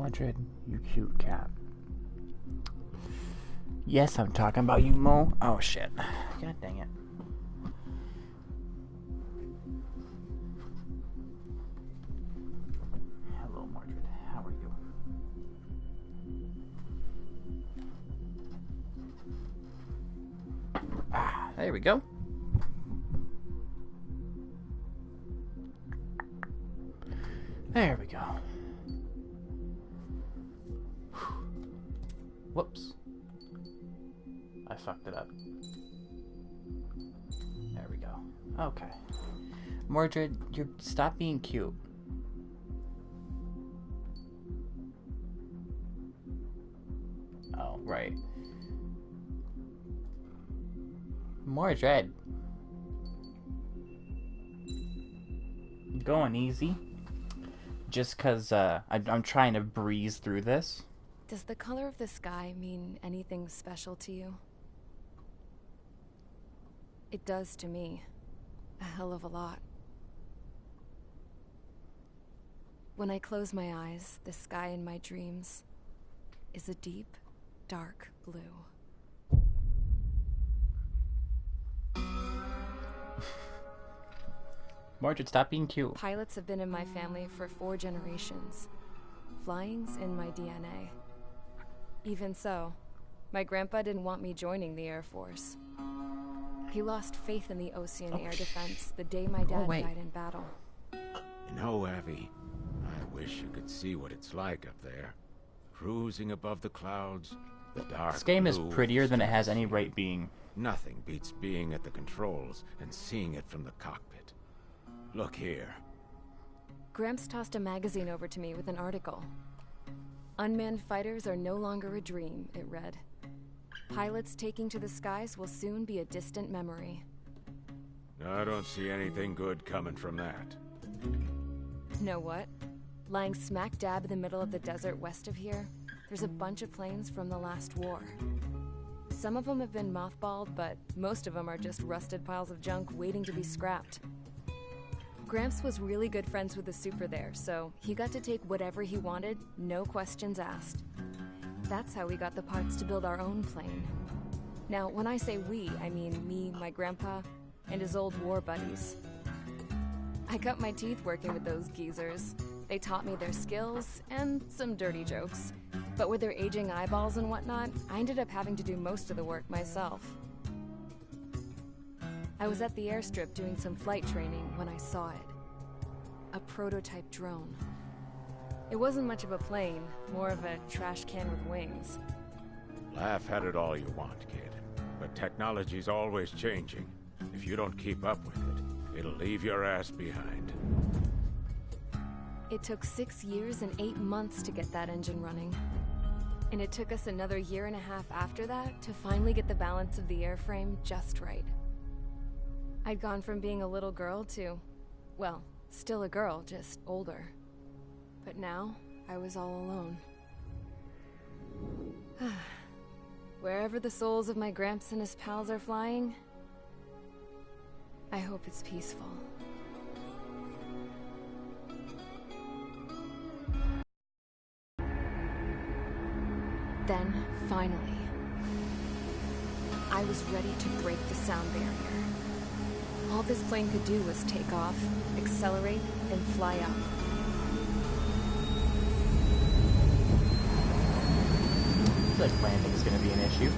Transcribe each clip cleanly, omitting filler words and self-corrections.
Mordred, you cute cat. Yes, I'm talking about you, Mo. Oh, shit. God dang it. Hello, Mordred. How are you? Ah, there we go. There we go. Whoops. I fucked it up. There we go. Okay. Mordred, stop being cute. Oh, right. Mordred. Going easy. Just cause I'm trying to breeze through this. Does the color of the sky mean anything special to you? It does to me. A hell of a lot. When I close my eyes, the sky in my dreams is a deep, dark blue. Mordred, stop being cute. Pilots have been in my family for 4 generations. Flying's in my DNA. Even so, my grandpa didn't want me joining the Air Force. He lost faith in the Ocean Air Defense the day my dad died in battle. You know, Abby, I wish you could see what it's like up there. Cruising above the clouds, the dark This game is blue prettier than it has any skies. right being. Nothing beats being at the controls and seeing it from the cockpit. Look here. Gramps tossed a magazine over to me with an article. Unmanned fighters are no longer a dream, it read. Pilots taking to the skies will soon be a distant memory. I don't see anything good coming from that. Know what? Lying smack dab in the middle of the desert west of here, there's a bunch of planes from the last war. Some of them have been mothballed, but most of them are just rusted piles of junk waiting to be scrapped. Gramps was really good friends with the super there, so he got to take whatever he wanted, no questions asked. That's how we got the parts to build our own plane. Now, when I say we, I mean me, my grandpa, and his old war buddies. I cut my teeth working with those geezers. They taught me their skills, and some dirty jokes. But with their aging eyeballs and whatnot, I ended up having to do most of the work myself. I was at the airstrip doing some flight training when I saw it. A prototype drone. It wasn't much of a plane, more of a trash can with wings. Laugh at it all you want, kid. But technology's always changing. If you don't keep up with it, it'll leave your ass behind. It took 6 years and 8 months to get that engine running. And it took us another 1.5 years after that to finally get the balance of the airframe just right. I'd gone from being a little girl to, well, still a girl, just older. But now, I was all alone. Wherever the souls of my Gramps and his pals are flying, I hope it's peaceful. Then, finally, I was ready to break the sound barrier. All this plane could do was take off, accelerate, and fly up. I feel like landing is going to be an issue.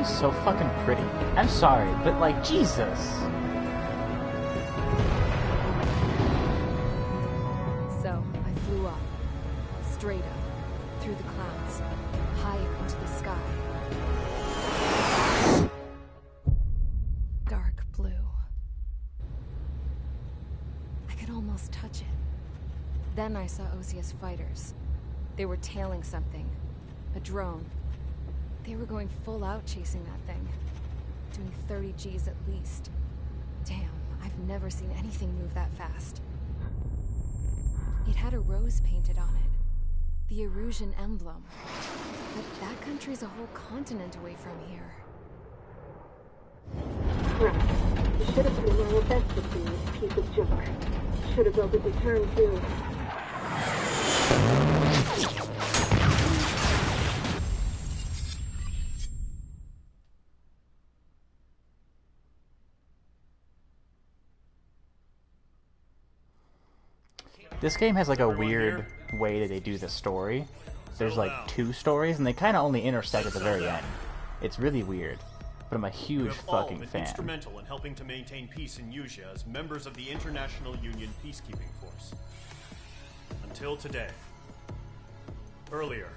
So fucking pretty. I'm sorry, but like, Jesus. So, I flew up. Straight up. Through the clouds. Higher into the sky. Dark blue. I could almost touch it. Then I saw Osius fighters. They were tailing something. A drone. They were going full out chasing that thing. Doing 30 Gs at least. Damn, I've never seen anything move that fast. It had a rose painted on it. The Erusian emblem. But that country's a whole continent away from here. Crap. You should have been wearing a vest with this piece of junk. Should have built a deterrent too. This game has like a weird way that they do the story. There's like two stories, and they kind of only intersect at the very end. It's really weird, but I'm a huge fucking fan. Instrumental in helping to maintain peace in Usea as members of the International Union Peacekeeping Force. Until today. Earlier,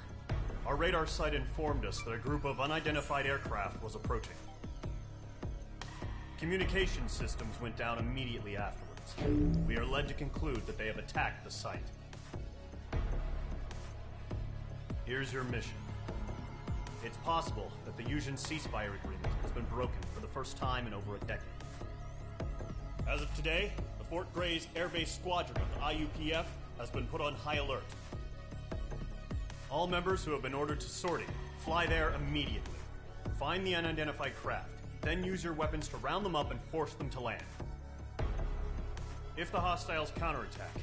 our radar site informed us that a group of unidentified aircraft was approaching. Communication systems went down immediately afterwards. We are led to conclude that they have attacked the site. Here's your mission. It's possible that the Usian ceasefire agreement has been broken for the first time in over a decade. As of today, the Fort Grays Air Base Squadron of the IUPF has been put on high alert. All members who have been ordered to sortie, fly there immediately. Find the unidentified craft, then use your weapons to round them up and force them to land. If the hostiles counterattack,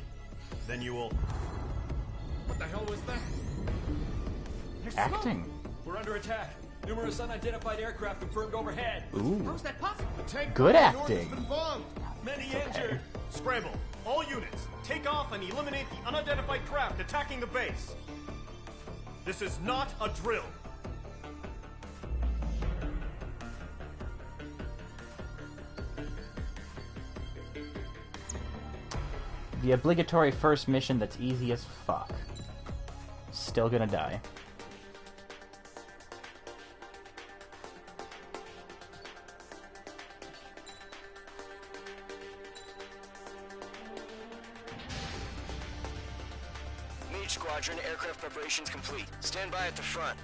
then you will... What the hell was that? Acting. We're under attack. Numerous unidentified aircraft confirmed overhead. Ooh. How's that possible? The tank Good north has acting. been bombed. Many injured. Scramble. All units, take off and eliminate the unidentified craft attacking the base. This is not a drill. The obligatory first mission that's easy as fuck. Still gonna die. Mage Squadron, aircraft preparations complete. Stand by at the front.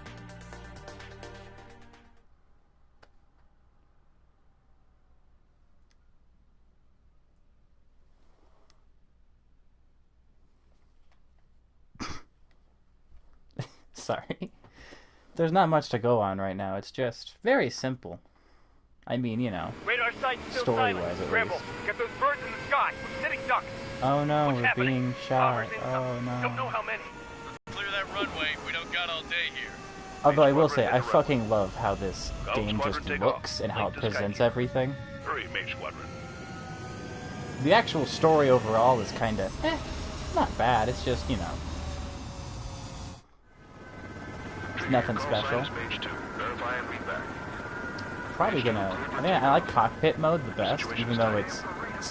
Sorry. There's not much to go on right now. It's just very simple. I mean, you know, Radar site still story-wise silent. at Scramble. least. Get those birds in the sky. We're sitting ducks. Oh no, What's we're happening? being shot. Bombers incoming. Oh Don't know no. how many. Clear that runway. We don't got all day here. Although I will say, I fucking love how this game just looks and how it presents everything. Hurry, Mage Squadron. The actual story overall is kinda, not bad. It's just, you know, it's nothing special. Probably gonna, I mean, I like cockpit mode the best, even though it's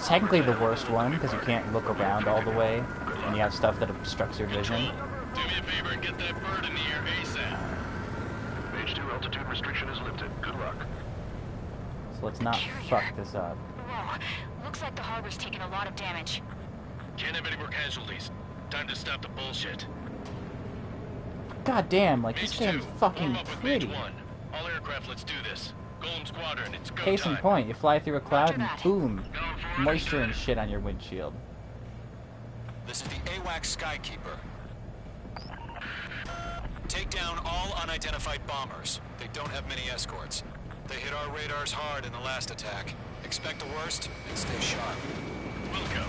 technically the worst one, because you can't look around all the way, and you have stuff that obstructs your vision. Do me a favor and get that bird in the air ASAP. Page 2 altitude restriction is lifted. Good luck. So let's not fuck this up. Whoa. Looks like the harbor's taken a lot of damage. Can't have any more casualties. Time to stop the bullshit. God damn, like, Mage this game's 2, fucking warm up with Mage pretty. 1. All aircraft, let's do this. Golem Squadron, it's go Case in time. point, you fly through a cloud and that. boom, moisture and shit on your windshield. This is the AWAC Skykeeper. Take down all unidentified bombers. They don't have many escorts. They hit our radars hard in the last attack. Expect the worst and stay sharp. We'll go.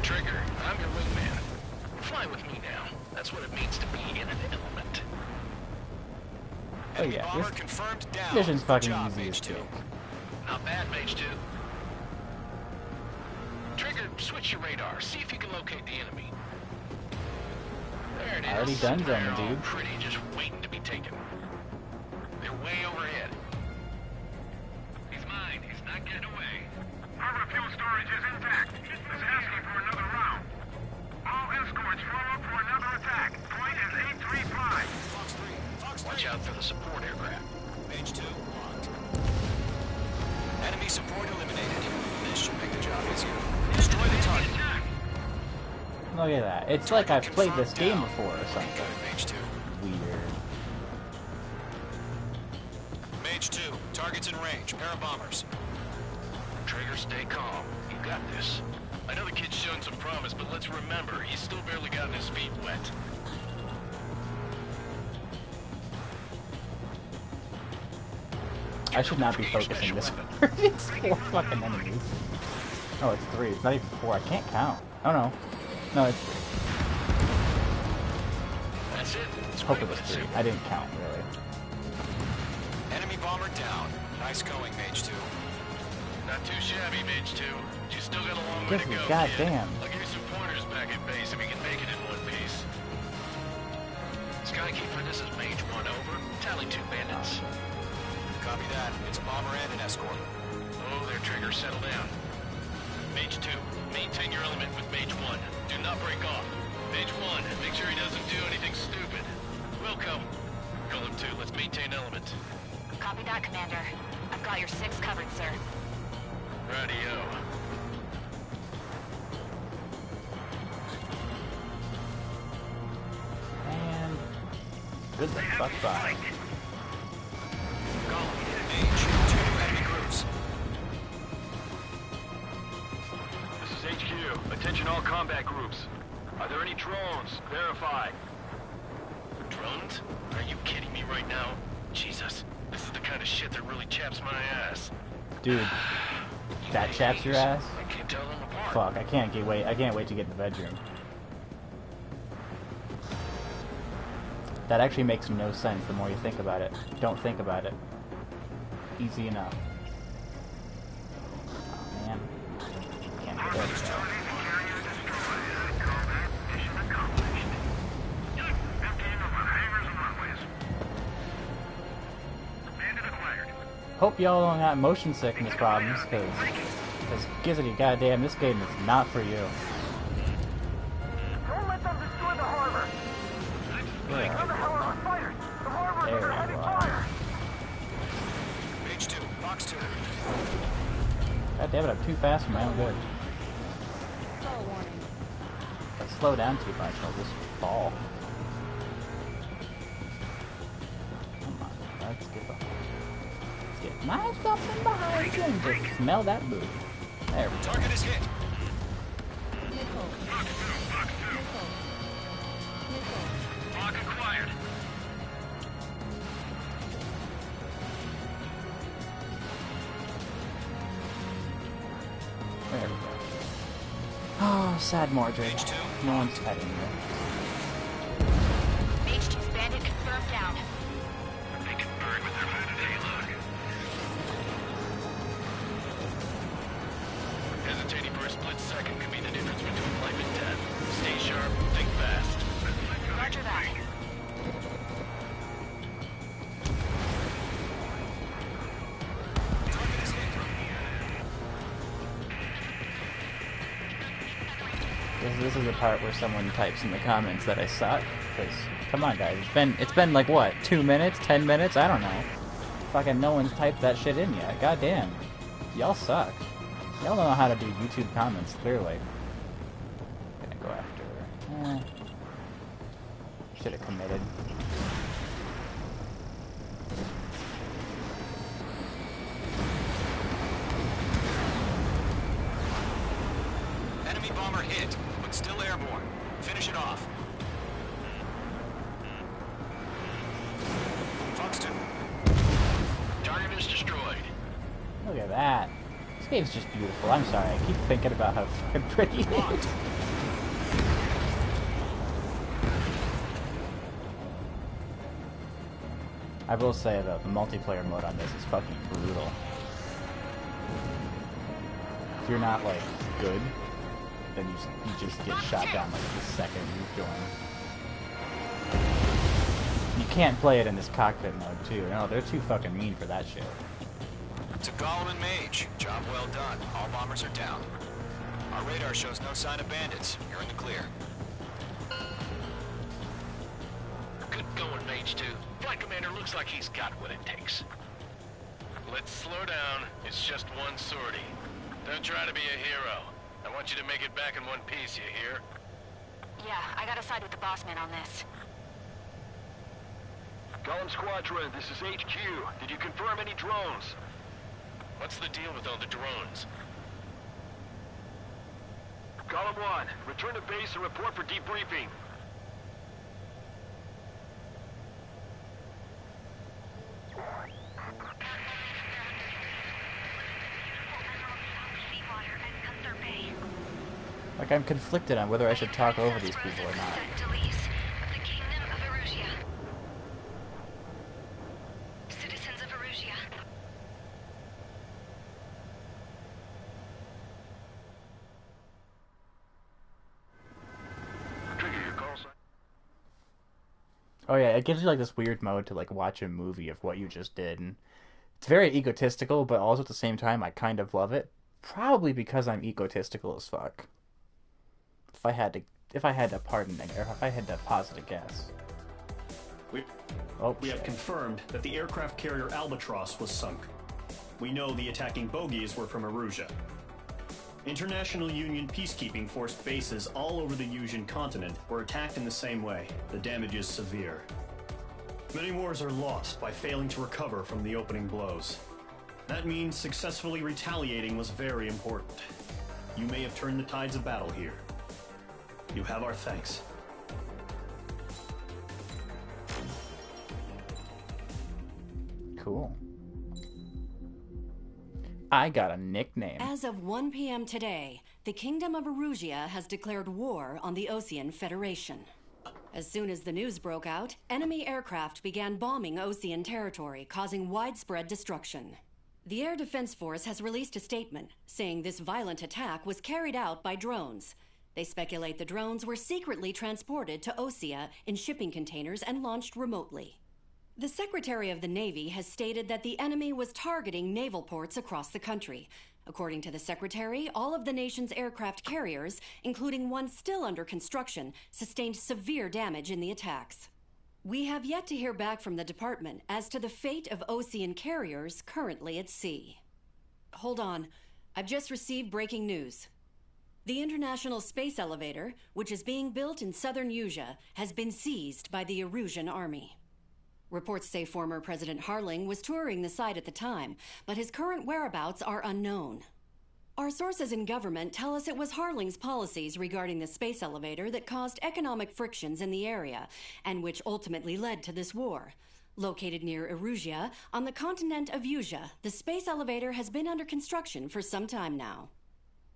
Trigger, I'm your wingman. Fly with me now. That's what it means to be in an element. Oh Enemy yeah, bomber this confirmed down. mission's Good fucking job, easy as Mage 2. cake. Not bad, Mage 2. Trigger, switch your radar. See if you can locate the enemy. There it is. Already done zone, They're all dude. pretty, just waiting to be taken. They're way overhead. He's mine. He's not getting away. Harbor fuel storage is intact. Is asking for another round. All escorts follow up for another attack. Point is 835. Fox 3. Fox 3. Watch out for the support aircraft. Mage 2 locked. Enemy support eliminated. This should make the job easier. Destroy the target. Look at that. It's like I've played this game Down. before or Looking something. good, Mage 2. Weird. target's in range. Pair of bombers. Traeger, stay calm. You got this. I know the kid's shown some promise, but let's remember, he's still barely gotten his feet wet. I should not be focusing this far. It's 4 fucking enemies. Oh, it's 3. It's not even 4. I can't count. Oh no. No, it's... That's it. I hope it was 3. I didn't count, really. Enemy bomber down. Nice going, Mage 2. Not too shabby, Mage 2. You still got a long way to go, goddamn. kid. I'll give you some pointers back at base if we can make it in one piece. Skykeeper, this is Mage 1, over. Tally 2 bandits. Copy that. It's a bomber and an escort. Oh, their Trigger, settle down. Mage 2, maintain your element with Mage 1. Do not break off. Mage 1, make sure he doesn't do anything stupid. Welcome. Golem 2, let's maintain element. Copy that, Commander. I've got your 6 covered, sir. Radio. And... good the fuck by. Mage, 2 enemy groups. This is HQ. Attention all combat groups. Are there any drones? Verify. Drones? Are you kidding me right now? Jesus, this is the kind of shit that really chaps my ass. Dude, that chaps your ass? I can't tell them apart. Fuck, I can't wait to get in the bedroom. That actually makes no sense the more you think about it. Don't think about it. Easy enough. Oh man. Can't get there. Hope y'all don't got motion sickness problems, because Gizzity, goddamn, this game is not for you. Don't let them destroy the harbor. Yeah. Where the hell are our fighters? The harbor's There under heavy you are. fire. Mage 2, box 2. God damn it, I'm too fast for my own good. If I slow down too much, I'll just fall. Come on, let's get the... Get my something behind you and just smell that booty. There we go. Target is hit. Lock acquired. There we go. Oh, sad Mordred. Mage 2. No one's petting you. Mage 2's bandit confirmed down. They can burn with their food payload. Hesitating for a split second could be the difference between life and death. Stay sharp, think fast. Roger that. Target is hit. This is the part where someone types in the comments that I suck. Because, come on guys, it's been like what, 2 minutes, 10 minutes? I don't know. Fucking no one's typed that shit in yet. Goddamn. Y'all suck. Y'all don't know how to do YouTube comments, clearly. Gonna go after... Should have committed. Enemy bomber hit, but still airborne. Finish it off. Fox 2. Target is destroyed. Look at that. This game's just beautiful. I'm sorry, I keep thinking about how fucking pretty it is. I will say though, the multiplayer mode on this is fucking brutal. If you're not like good, then you just get shot down like the second you join. You can't play it in this cockpit mode too. No, they're too fucking mean for that shit. To Golem and Mage. Job well done. All bombers are down. Our radar shows no sign of bandits. You're in the clear. Good going, Mage 2. Flight Commander looks like he's got what it takes. Let's slow down. It's just one sortie. Don't try to be a hero. I want you to make it back in one piece, you hear? Yeah, I gotta side with the boss man on this. Golem Squadron, this is HQ. Did you confirm any drones? What's the deal with all the drones? Column 1, return to base and report for debriefing. Like, I'm conflicted on whether I should talk over these people or not. Citizens of Erusia. Oh yeah, it gives you like this weird mode to like watch a movie of what you just did, and it's very egotistical, but also at the same time I kind of love it. Probably because I'm egotistical as fuck. If I had to posit a guess. We have confirmed that the aircraft carrier Albatross was sunk. We know the attacking bogies were from Erusia. International Union peacekeeping force bases all over the Usian continent were attacked in the same way. The damage is severe. Many wars are lost by failing to recover from the opening blows. That means successfully retaliating was very important. You may have turned the tides of battle here. You have our thanks. Cool. I got a nickname. As of 1 p.m. today, the Kingdom of Erusia has declared war on the Osean Federation. As soon as the news broke out, enemy aircraft began bombing Osean territory, causing widespread destruction. The Air Defense Force has released a statement saying this violent attack was carried out by drones. They speculate the drones were secretly transported to Osea in shipping containers and launched remotely. The Secretary of the Navy has stated that the enemy was targeting naval ports across the country. According to the Secretary, all of the nation's aircraft carriers, including one still under construction, sustained severe damage in the attacks. We have yet to hear back from the department as to the fate of Osean carriers currently at sea. Hold on. I've just received breaking news. The International Space Elevator, which is being built in southern Usia, has been seized by the Erusian army. Reports say former President Harling was touring the site at the time, but his current whereabouts are unknown. Our sources in government tell us it was Harling's policies regarding the space elevator that caused economic frictions in the area, and which ultimately led to this war. Located near Erusia, on the continent of Usia, the space elevator has been under construction for some time now.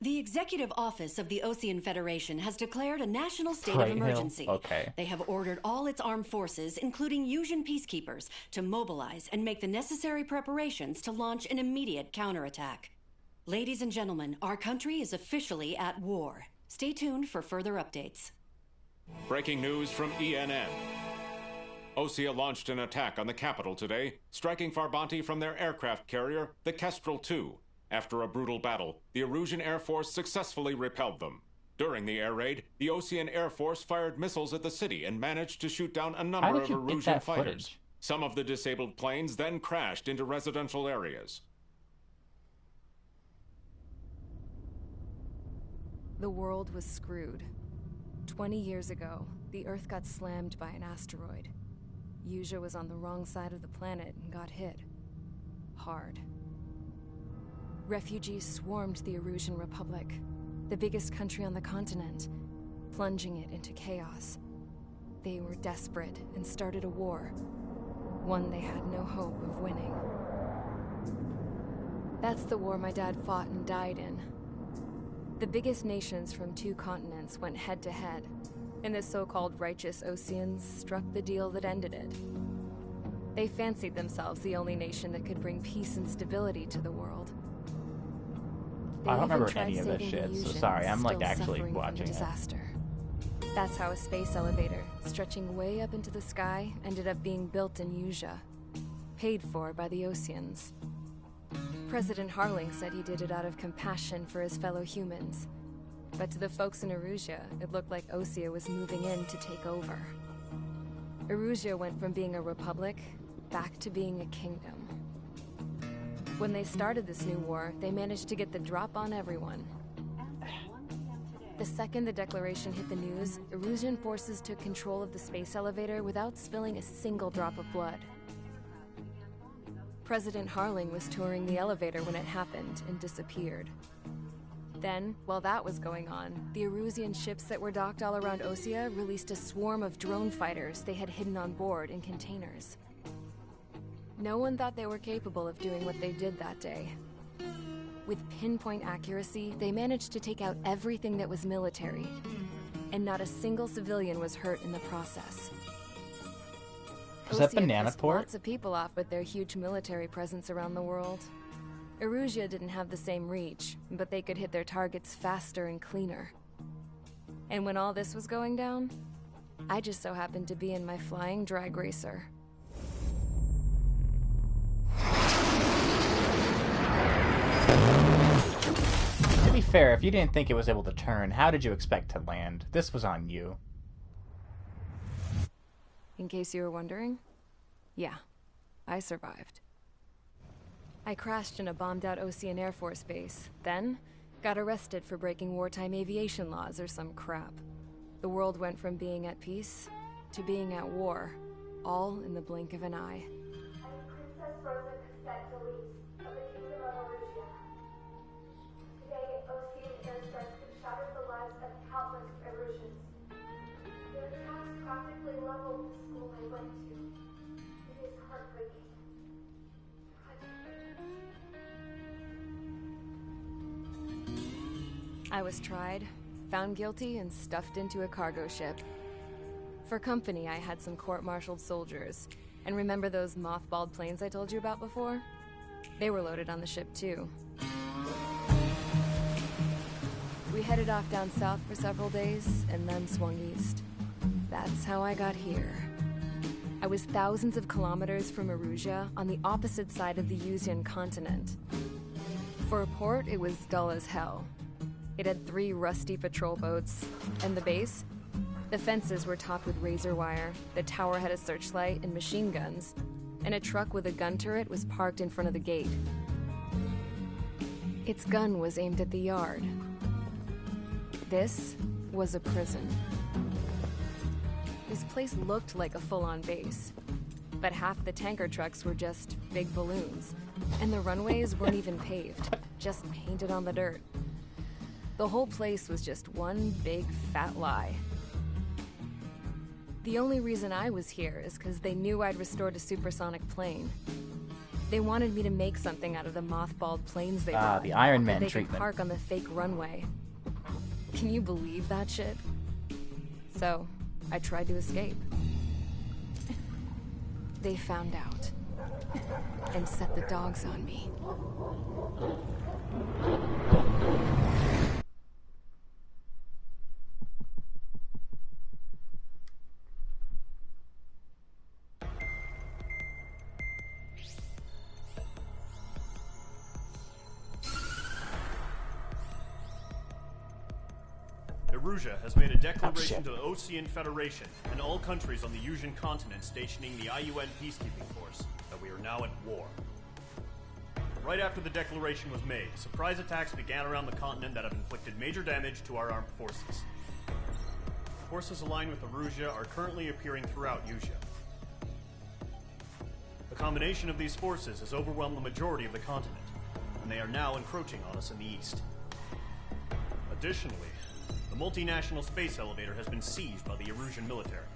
The Executive Office of the Osean Federation has declared a national state of emergency. Okay. They have ordered all its armed forces, including Usian peacekeepers, to mobilize and make the necessary preparations to launch an immediate counterattack. Ladies and gentlemen, our country is officially at war. Stay tuned for further updates. Breaking news from ENN. Osea launched an attack on the capital today, striking Farbanti from their aircraft carrier, the Kestrel II. After a brutal battle, the Erusian Air Force successfully repelled them. During the air raid, the Osean Air Force fired missiles at the city and managed to shoot down a number of Erusian fighters. Some of the disabled planes then crashed into residential areas. The world was screwed. 20 years ago, the Earth got slammed by an asteroid. Usia was on the wrong side of the planet and got hit. Hard. Refugees swarmed the Erusian Republic, the biggest country on the continent, plunging it into chaos. They were desperate and started a war, one they had no hope of winning. That's the war my dad fought and died in. The biggest nations from 2 continents went head-to-head, and the so-called righteous Oseans struck the deal that ended it. They fancied themselves the only nation that could bring peace and stability to the world. I don't remember any of this shit, so sorry, I'm like actually watching it. That's how a space elevator, stretching way up into the sky, ended up being built in Usia, paid for by the Oseans. President Harling said he did it out of compassion for his fellow humans. But to the folks in Erusia, it looked like Osea was moving in to take over. Erusia went from being a republic back to being a kingdom. When they started this new war, they managed to get the drop on everyone. The second the declaration hit the news, Erusian forces took control of the space elevator without spilling a single drop of blood. President Harling was touring the elevator when it happened and disappeared. Then, while that was going on, the Erusian ships that were docked all around Osea released a swarm of drone fighters they had hidden on board in containers. No one thought they were capable of doing what they did that day. With pinpoint accuracy, they managed to take out everything that was military, and not a single civilian was hurt in the process. Is that Osea Banana pissed Port? lots of people off with their huge military presence around the world. Erusia didn't have the same reach, but they could hit their targets faster and cleaner. And when all this was going down, I just so happened to be in my flying drag racer. To be fair, if you didn't think it was able to turn, how did you expect to land? This was on you. In case you were wondering, yeah, I survived. I crashed in a bombed-out Ocean Air Force base, then got arrested for breaking wartime aviation laws or some crap. The world went from being at peace to being at war, all in the blink of an eye. Princess Frozen Cassette Delete of the Kingdom of Erusia. Today, Ocean airstrikes have shattered the lives of countless Erusians. Their attacks practically leveled the school I went to. It is heartbreaking. I was tried, found guilty, and stuffed into a cargo ship. For company, I had some court-martialed soldiers. And remember those mothballed planes I told you about before? They were loaded on the ship, too. We headed off down south for several days, and then swung east. That's how I got here. I was thousands of kilometers from Erusia, on the opposite side of the Yuzian continent. For a port, it was dull as hell. It had 3 rusty patrol boats, and the base? The fences were topped with razor wire, the tower had a searchlight and machine guns, and a truck with a gun turret was parked in front of the gate. Its gun was aimed at the yard. This was a prison. This place looked like a full-on base, but half the tanker trucks were just big balloons, and the runways weren't even paved, just painted on the dirt. The whole place was just one big fat lie. The only reason I was here is because they knew I'd restored a supersonic plane. They wanted me to make something out of the mothballed planes they brought. The Iron Man that they treatment. could park on the fake runway. Can you believe that shit? So, I tried to escape. They found out and set the dogs on me. Erusia has made a declaration to the Ocean Federation and all countries on the Yuzian continent stationing the IUN peacekeeping force that we are now at war. Right after the declaration was made, surprise attacks began around the continent that have inflicted major damage to our armed forces. Forces aligned with Erusia are currently appearing throughout Yusia. The combination of these forces has overwhelmed the majority of the continent, and they are now encroaching on us in the east. Additionally, the multinational space elevator has been seized by the Erusian military.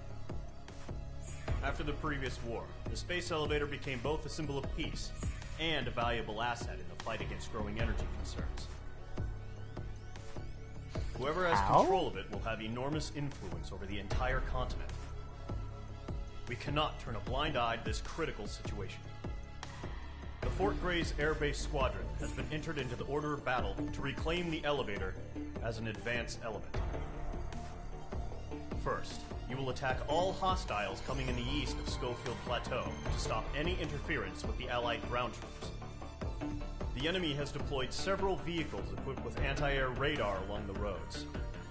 After the previous war, the space elevator became both a symbol of peace and a valuable asset in the fight against growing energy concerns. Whoever has control of it will have enormous influence over the entire continent. We cannot turn a blind eye to this critical situation. The Fort Gray's Air Base Squadron has been entered into the order of battle to reclaim the elevator as an advance element. First, you will attack all hostiles coming in the east of Schofield Plateau to stop any interference with the Allied ground troops. The enemy has deployed several vehicles equipped with anti-air radar along the roads.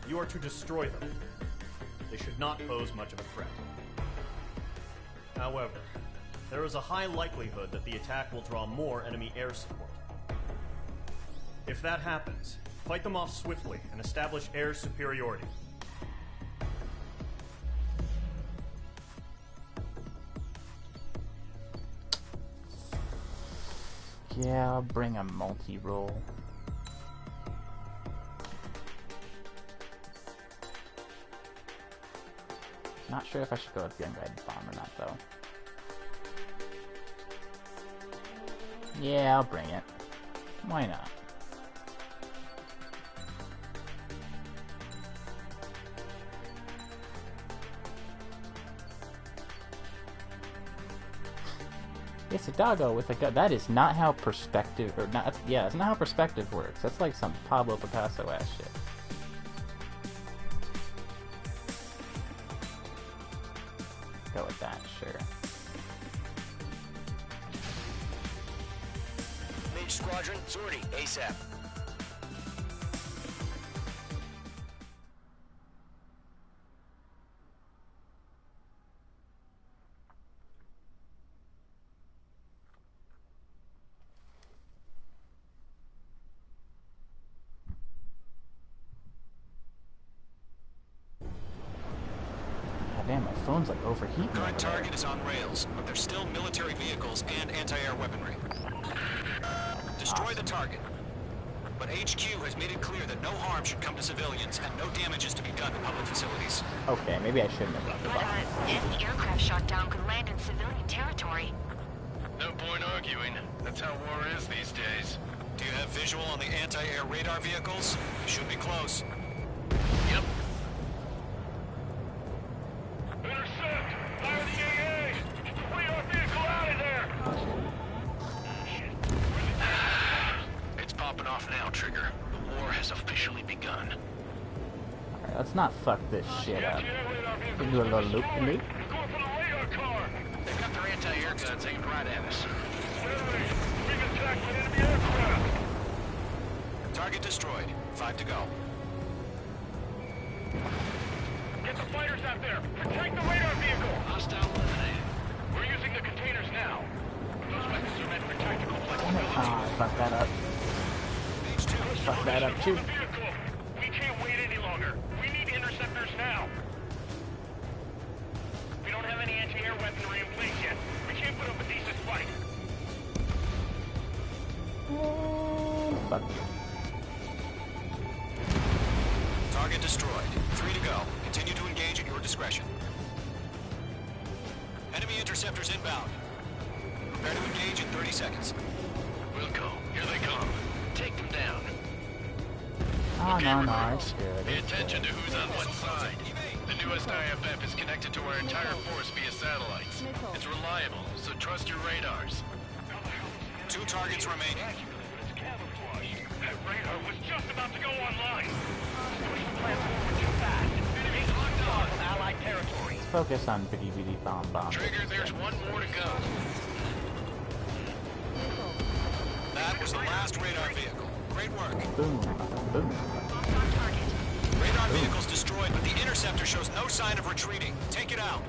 You are to destroy them. They should not pose much of a threat. However, there is a high likelihood that the attack will draw more enemy air support. If that happens, fight them off swiftly and establish air superiority. Yeah, I'll bring a multi-roll. Not sure if I should go with gun guided bomb or not, though. Yeah, I'll bring it. Why not? It's a doggo with a gun. That is not how perspective, or not, yeah, that's not how perspective works. That's like some Pablo Picasso ass shit. Go with that, sure. Mage Squadron, sortie, ASAP. Damn, my phone's like overheating. Current target is on rails, but there's still military vehicles and anti-air weaponry. Destroy the target. But HQ has made it clear that no harm should come to civilians and no damage is to be done to public facilities. Okay, maybe I shouldn't have left the But box. any aircraft shot down could land in civilian territory. No point arguing. That's how war is these days. Do you have visual on the anti-air radar vehicles? Should be close. Yep. Intercept! Fire the AA! Flee our vehicle out of there! It's popping off now, Trigger. The war has officially begun. Alright, let's not fuck this shit up. We can do a little loop-de-loop. Going for the radar car! They've got their anti-air guns aimed right at us. Being attacked by enemy aircraft! Target destroyed. 5 to go. Get the fighters out there! Protect the radar vehicle! Hostile eliminated. We're using the containers now. Those weapons are meant for tactical flexibility. Ah, fuck that up. Fuck that up too. Vehicle. We can't wait any longer. We need interceptors now. We don't have any anti-air weaponry in place yet. We can't put up a decent fight. Fuck. Target destroyed. 3 to go. Continue to engage at your discretion. Enemy interceptors inbound. Prepare to engage in 30 seconds. We'll go. Here they come. Take them down. Oh, Okay, no, recruits. it's good. Pay attention to who's on what side. The newest IFF is connected to our entire force via satellites. It's reliable, so trust your radars. 2 targets remaining. That radar was just about to go online. Pushing plans forward too fast. Enemies locked on Allied territory. Let's focus on bitty bitty bomb bomb. Trigger, there's one more to go. That was the last radar vehicle. Great work. Boom. Boom. Radar vehicle's destroyed, but the interceptor shows no sign of retreating. Take it out.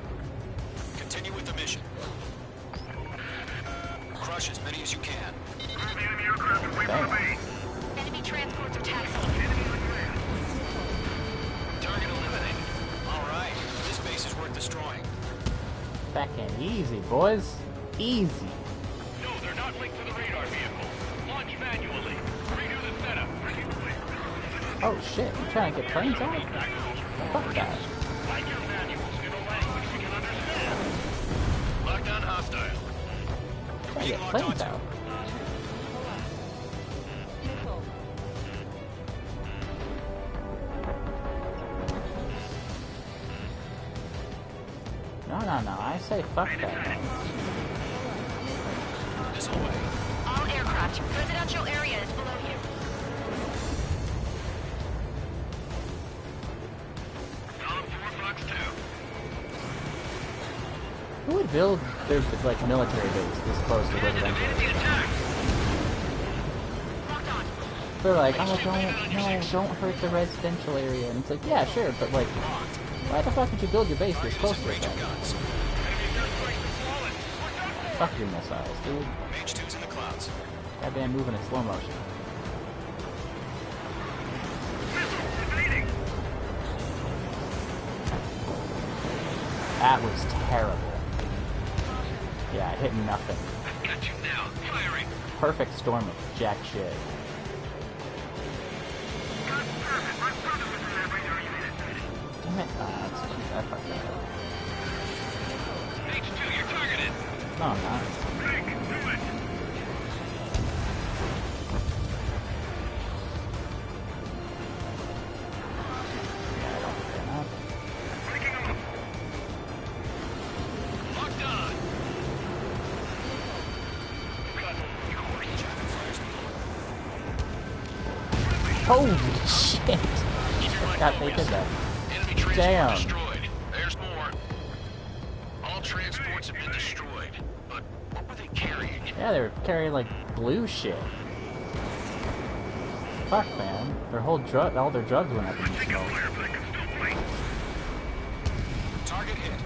Continue with the mission. Crush as many as you can. Move the enemy aircraft away from the base. Enemy transports are taxiing. Target eliminated. All right. This base is worth destroying. Fucking easy, boys. Easy. No, they're not linked to the radar vehicle. Launch manually. Redo the setup. Oh shit, you trying to get planes out? Fuck that. Write your manuals in a language we can understand. Lockdown hostile. Trying to get planes out. No, I say fuck that. This way. All aircraft. Residential area is below you. Column 4, Fox 2. Who would build their like military base this close to residential? They're like, oh, don't hurt the residential area. And it's like, yeah, sure, but like, why the fuck would you build your base this close to it then? Fuck your missiles, dude. Mage 2's in the clouds. Goddamn moving in slow motion. That was terrible. Yeah, it hit nothing. Got you now. Firing. perfect storm of jack shit. Damn it. I fucked that up. H2, you're targeted. No, I'm not. Frank, do it. Yeah, I don't think that happened. Breaking him up. Locked on. Holy shit! I forgot they did that. Enemy transport Damn. destroyed. There's more. All transports have been destroyed. But what were they carrying? Yeah, they were carrying like blue shit. Fuck, man. All their drugs went up in smoke. Target hit.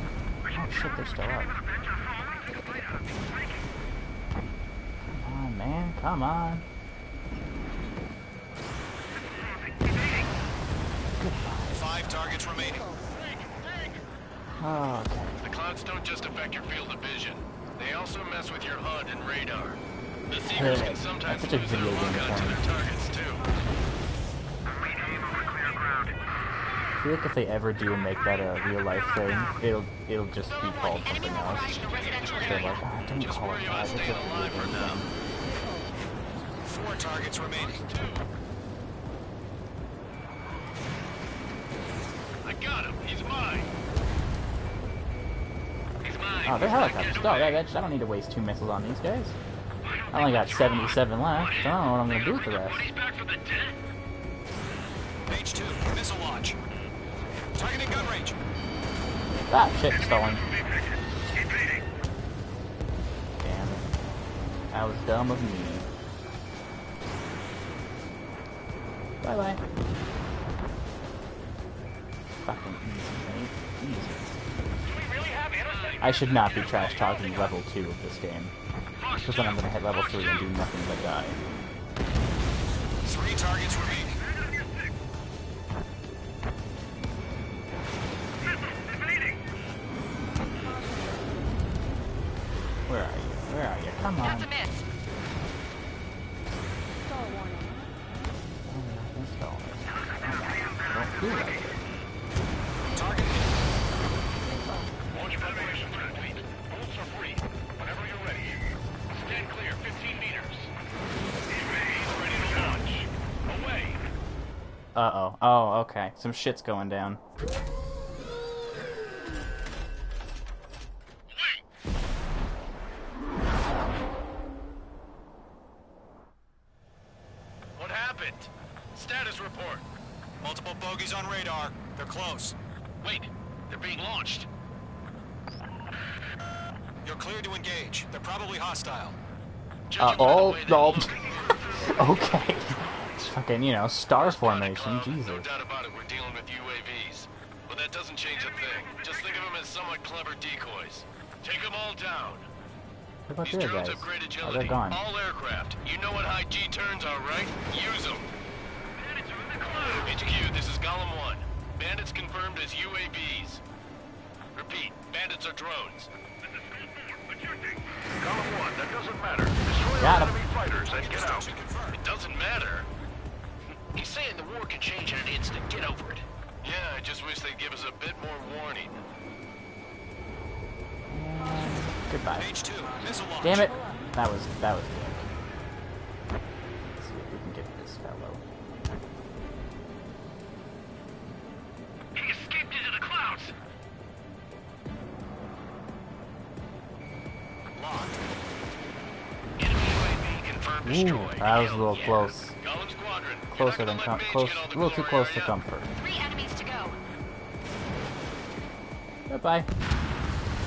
Oh shit, they're still up. Come on, man. Come on. Goodbye. 5 targets remaining. Oh, okay. The clouds don't just affect your field of vision. They also mess with your HUD and radar. The Seekers can sometimes That's such a lose their video game lock onto point. their targets, too. I feel like if they ever do make that a real life thing, it'll just be called something else. They're like, ah, don't call it that. It's a video game thing. 4 targets remaining. I got him. He's mine. He's mine. Oh, they're helicopters. Oh, I don't need to waste 2 missiles on these guys. I only got 77 left. I don't know what I'm gonna do with the rest. H2, missile launch. Targeting gun range. Ah, shit, stalling. Damn it. That was dumb of me. Bye-bye. Fucking easy, mate. Easy. I should not be trash-talking level 2 of this game. Because then I'm gonna hit level 3 and do nothing but die. 3 targets remaining. Where are you? Where are you? Come on. That's a miss. Don't do that. Target hit. Launch preparation complete. Bolts are free. Whenever you're ready. Stand clear, 15 meters. Ready to launch. Away. Uh-oh. Oh, okay. Some shit's going down. What happened? Status report. Multiple bogeys on radar. They're close. Wait, they're being launched. You're clear to engage. They're probably hostile. Okay. Fucking, star formation, Jesus. No doubt about it, we're dealing with UAVs. But that doesn't change a thing. Just think of them as somewhat clever decoys. Take them all down. What about These the other drones guys? have great Oh, agility. they're gone. All aircraft. You know what high G turns are, right? Use them. HQ, this is Golem 1. Bandits confirmed as UAVs. Repeat, bandits are drones. Column 1, that doesn't matter. Destroy Got our him. enemy fighters and get out. It doesn't matter. He's saying the war can change in an instant. Get over it. Yeah, I just wish they'd give us a bit more warning. Goodbye. H2, missile launch. Damn it! That was good. Let's see if we can get this fellow. He escaped into the clouds. Locked. Enemy UAV confirmed Ooh, destroyed. that was a Hell little yeah. close. Golem Squadron. you're Closer not than gonna let close. Mage get all the A little too glory, close are to ya? comfort. 3 enemies to go. Goodbye.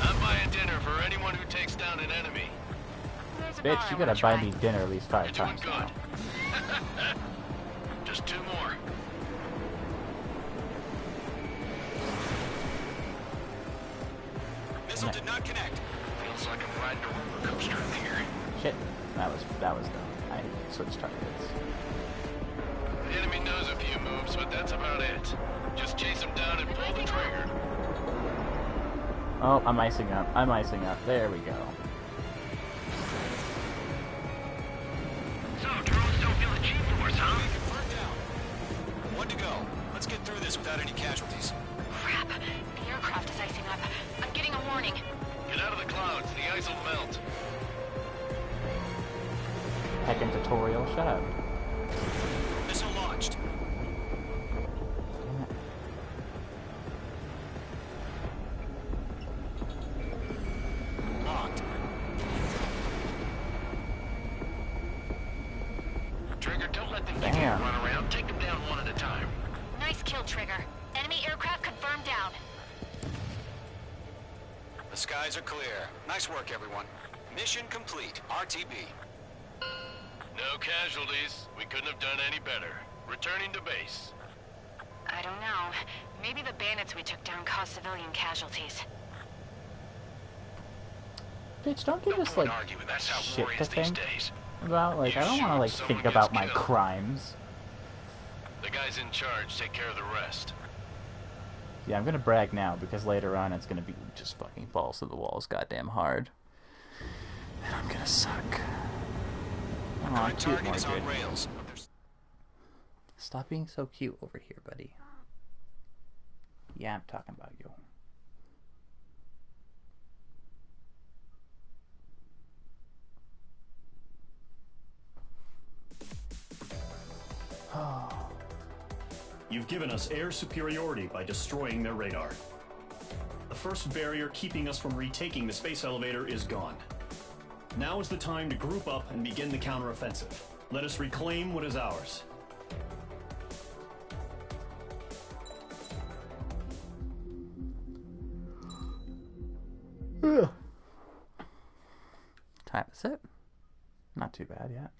I'm buying dinner for anyone who takes down an enemy. There's a Bitch, bar you I gotta wanna buy try. me dinner at least 5 You're doing times good. now. Just 2 more. Missile did not connect. Feels like I'm riding a roller coaster in here. Shit. That was dumb. I switched targets. The enemy knows a few moves, but that's about it. Just chase him down and pull the trigger. Oh, I'm icing up. There we go. go. Let's get through this without any casualties. Crap. The aircraft is icing up. I'm getting a warning. Get out of the clouds. The ice will melt. Heckin' tutorial. Shut up. Missile launched. Locked. Trigger, don't let them think you run around. Take them down one at a time. Nice kill, Trigger. Enemy aircraft confirmed down. The skies are clear. Nice work, everyone. Mission complete. RTB. No casualties. We couldn't have done any better. Returning to base. I don't know. Maybe the bandits we took down caused civilian casualties. Bitch, don't give us, like, That's how shit war to is these think days. about. Like, I don't want to, like, think about my crimes. The guys in charge take care of the rest. Yeah, I'm gonna brag now, because later on it's gonna be just fucking balls to the walls goddamn hard. And I'm gonna suck. Aw, cute Margaret. Stop being so cute over here, buddy. Yeah, I'm talking about you. You've given us air superiority by destroying their radar. The first barrier keeping us from retaking the space elevator is gone. Now is the time to group up and begin the counteroffensive. Let us reclaim what is ours. Time is it? Not too bad yet.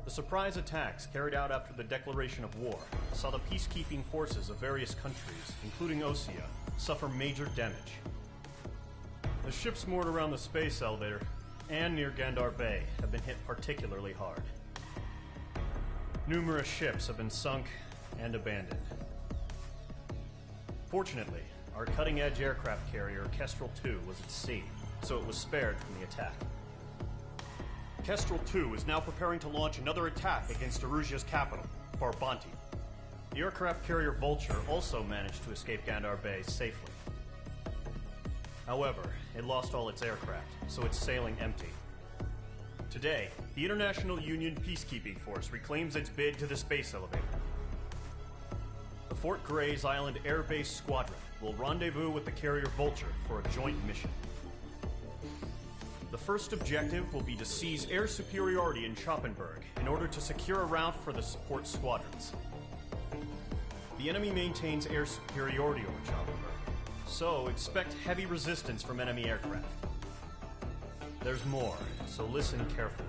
The surprise attacks carried out after the declaration of war saw the peacekeeping forces of various countries, including Osea, suffer major damage. The ships moored around the space elevator and near Gandar Bay have been hit particularly hard. Numerous ships have been sunk and abandoned. Fortunately, our cutting-edge aircraft carrier Kestrel 2 was at sea, so it was spared from the attack. Kestrel 2 is now preparing to launch another attack against Erusia's capital, Farbanti. The aircraft carrier Vulture also managed to escape Gandar Bay safely. However, it lost all its aircraft, so it's sailing empty. Today, the International Union Peacekeeping Force reclaims its bid to the space elevator. The Fort Grays Island Air Base Squadron will rendezvous with the carrier Vulture for a joint mission. The first objective will be to seize air superiority in Schoppenberg in order to secure a route for the support squadrons. The enemy maintains air superiority over Schoppenberg, so expect heavy resistance from enemy aircraft. There's more, so listen carefully.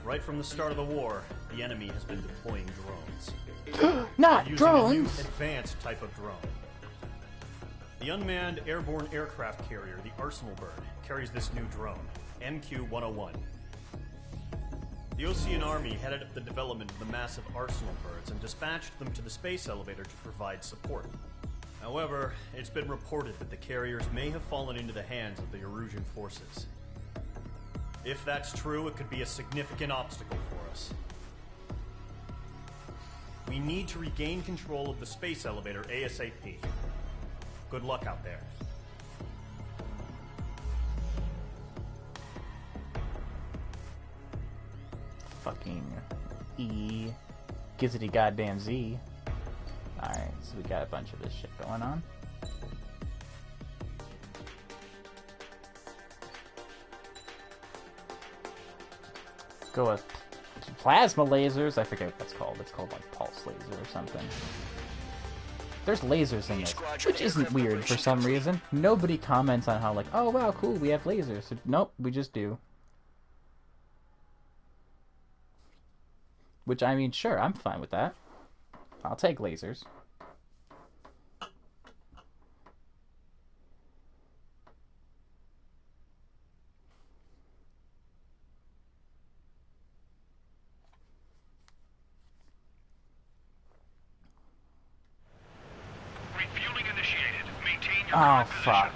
Right from the start of the war, the enemy has been deploying drones. Not using drones! a new advanced type of drone. The unmanned airborne aircraft carrier, the Arsenal Bird, carries this new drone, MQ-101. The Osean Army headed up the development of the massive Arsenal Birds and dispatched them to the space elevator to provide support. However, it's been reported that the carriers may have fallen into the hands of the Erusian forces. If that's true, it could be a significant obstacle for us. We need to regain control of the space elevator ASAP. Good luck out there. Fucking E. Gizzity goddamn Z. Alright, so we got a bunch of this shit going on. Go with plasma lasers. I forget what that's called. It's called like pulse laser or something. There's lasers in this, which isn't weird for some reason. Nobody comments on how like, oh wow, cool, we have lasers. Nope, we just do. Which, I mean, sure, I'm fine with that. I'll take lasers. Refueling initiated. Maintain Oh, fuck.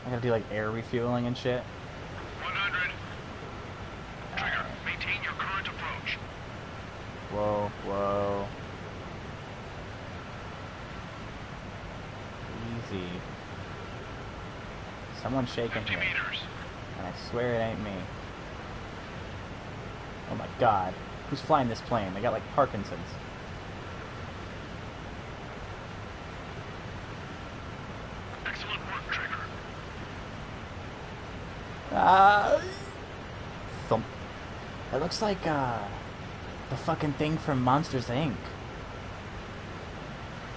I gotta do, like, air refueling and shit. 100. Trigger, maintain your current approach. Whoa, whoa. Easy. Someone's shaking 50 here. meters. And I swear it ain't me. Oh my god. Who's flying this plane? They got, like, Parkinson's. Excellent work, Trigger. Thump. It looks like, the fucking thing from Monsters, Inc.